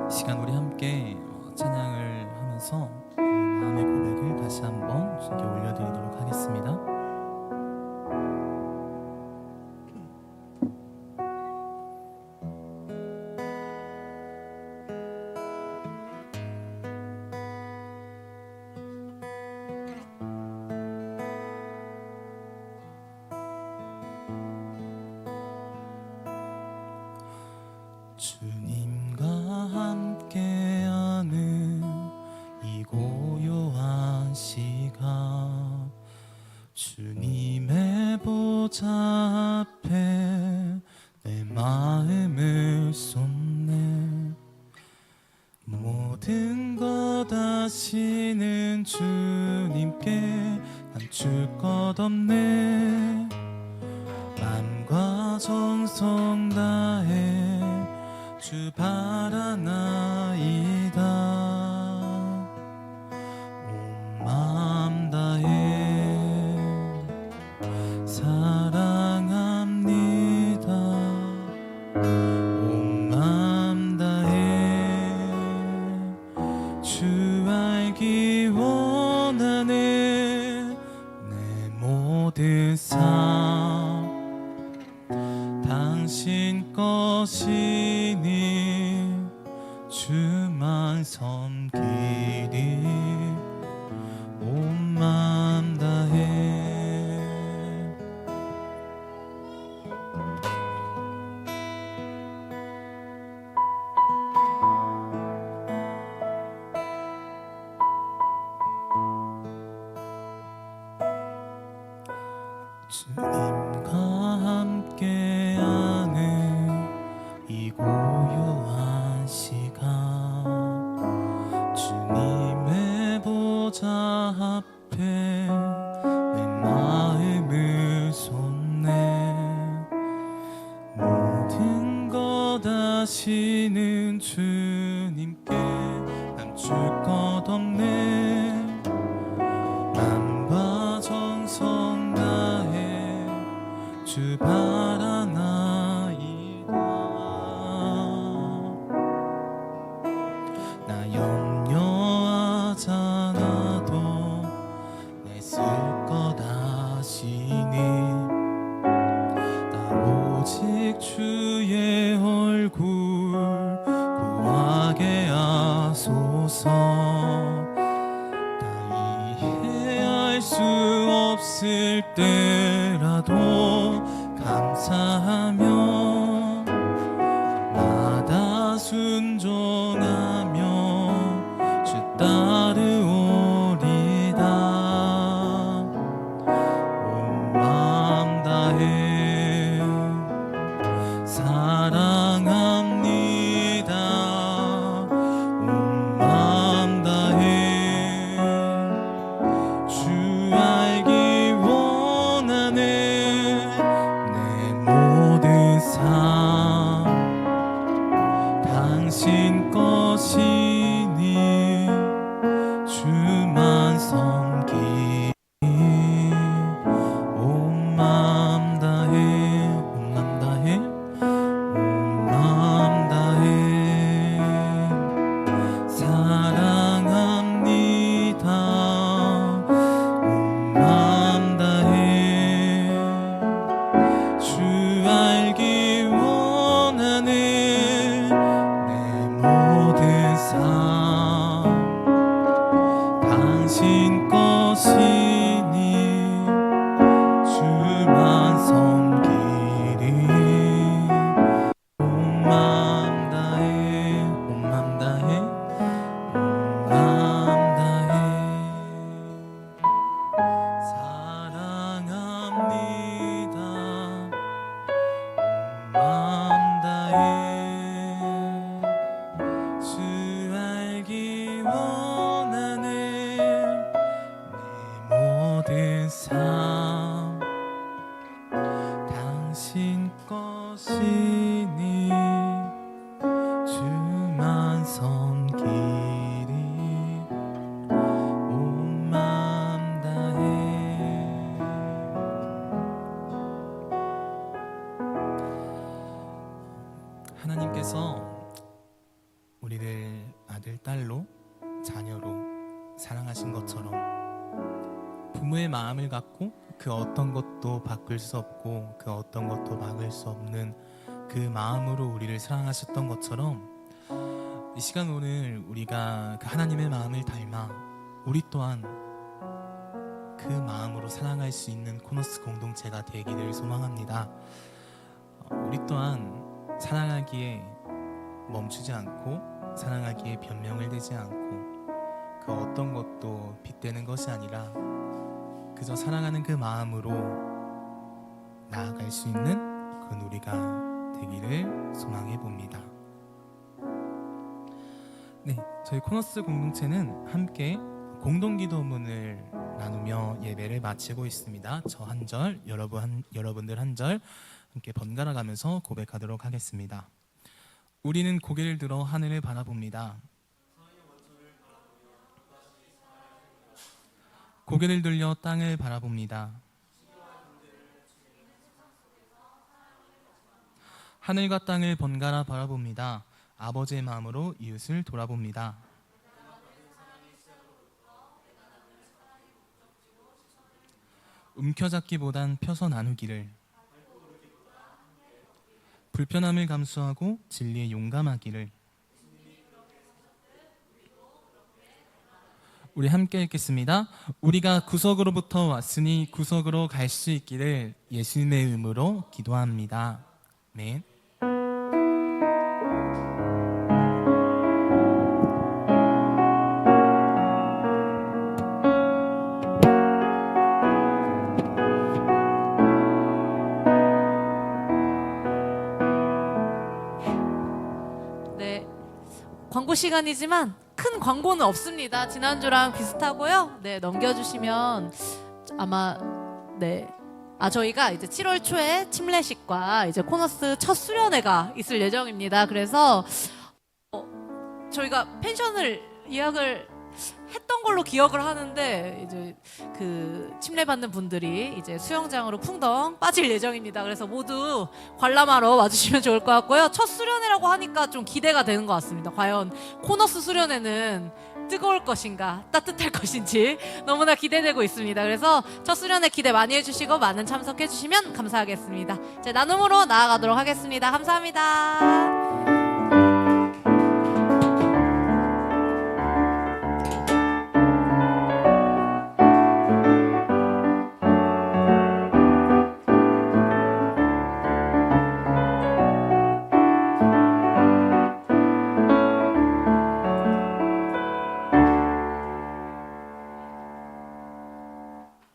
이 시간 우리 함께 찬양을 하면서 마음의 고백을 다시 한번 주님께 올려드리도록 하겠습니다. 주님과 함께하는 이 고요한 시간, 주님의 보좌 앞에 내 마음을 쏟네. 모든 것 아시는 주님께 감출 것 없네. 맘과 정성 다해 주 바라나이다. 온 마음 다해 사랑합니다. 온 마음 다해 주 알기 원하는 내 모든 삶 당신 것이니 주만 섬기리. 온 마음 다해 주님과 함께하는 이 고요한 시간, 주님의 보좌 앞에 내 마음을 쏟네. 모든 것 아시는 주님께 감출 것 없네. 맘과 정성 다해 주 바라나이다. 나 염려하지 않아도 내 쓸 것 아시니. 나 오직 주의 얼굴 구하게 하소서. 다 이해할 수 없을 때라도 감사하며 마다 순종하며 주 따르오리다. 온 마음 다해 사랑합니다. 온 마음 다해 주 알기 원하는 내 모든 삶 당신 것이니 주만 섬기리. 온 마음 다해 온 마음 다해 온 마음 다해 사랑합니다. 온 마음 다해 주 알기 원하는 내 모든 삶 당신 것이니 주만 섬기리. 온 마음 다해 온 마음 다해 온 마음 다해 사랑합니다. 온 마음 다해 주 알기 원하는 내 모든 삶 당신 것이니 주만 섬기리. 온 마음 다해 하나님께서 우리를 아들, 딸로, 자녀로 사랑하신 것처럼 부모의 마음을 갖고 그 어떤 것도 바꿀 수 없고 그 어떤 것도 막을 수 없는 그 마음으로 우리를 사랑하셨던 것처럼 이 시간 오늘 우리가 그 하나님의 마음을 닮아 우리 또한 그 마음으로 사랑할 수 있는 코너스 공동체가 되기를 소망합니다. 우리 또한 사랑하기에 멈추지 않고 사랑하기에 변명을 대지 않고 그 어떤 것도 빗대는 것이 아니라 그저 사랑하는 그 마음으로 나아갈 수 있는 그런 우리가 되기를 소망해 봅니다. 네, 저희 코너스 공동체는 함께 공동기도문을 나누며 예배를 마치고 있습니다. 저 한 절, 여러분들 한 절 함께 번갈아 가면서 고백하도록 하겠습니다. 우리는 고개를 들어 하늘을 바라봅니다. 고개를 들려 땅을 바라봅니다. 하늘과 땅을 번갈아 바라봅니다. 아버지의 마음으로 이웃을 돌아봅니다. 움켜잡기보단 펴서 나누기를, 불편함을 감수하고 진리에 용감하기를. 우리 함께 읽겠습니다. 우리가 구석으로부터 왔으니 구석으로 갈 수 있기를 예수님의 이름으로 기도합니다. 아멘. 네, 광고 시간이지만 큰 광고는 없습니다. 지난주랑 비슷하고요. 네, 넘겨주시면 아마 저희가 이제 7월 초에 침례식과 이제 코너스 첫 수련회가 있을 예정입니다. 그래서 저희가 펜션을 예약을 했던 걸로 기억을 하는데 이제 그 침례 받는 분들이 이제 수영장으로 풍덩 빠질 예정입니다. 그래서 모두 관람하러 와주시면 좋을 것 같고요. 첫 수련회라고 하니까 좀 기대가 되는 것 같습니다. 과연 코너스 수련회는 뜨거울 것인가 따뜻할 것인지 너무나 기대되고 있습니다. 그래서 첫 수련회 기대 많이 해주시고 많은 참석해 주시면 감사하겠습니다. 이제 나눔으로 나아가도록 하겠습니다. 감사합니다.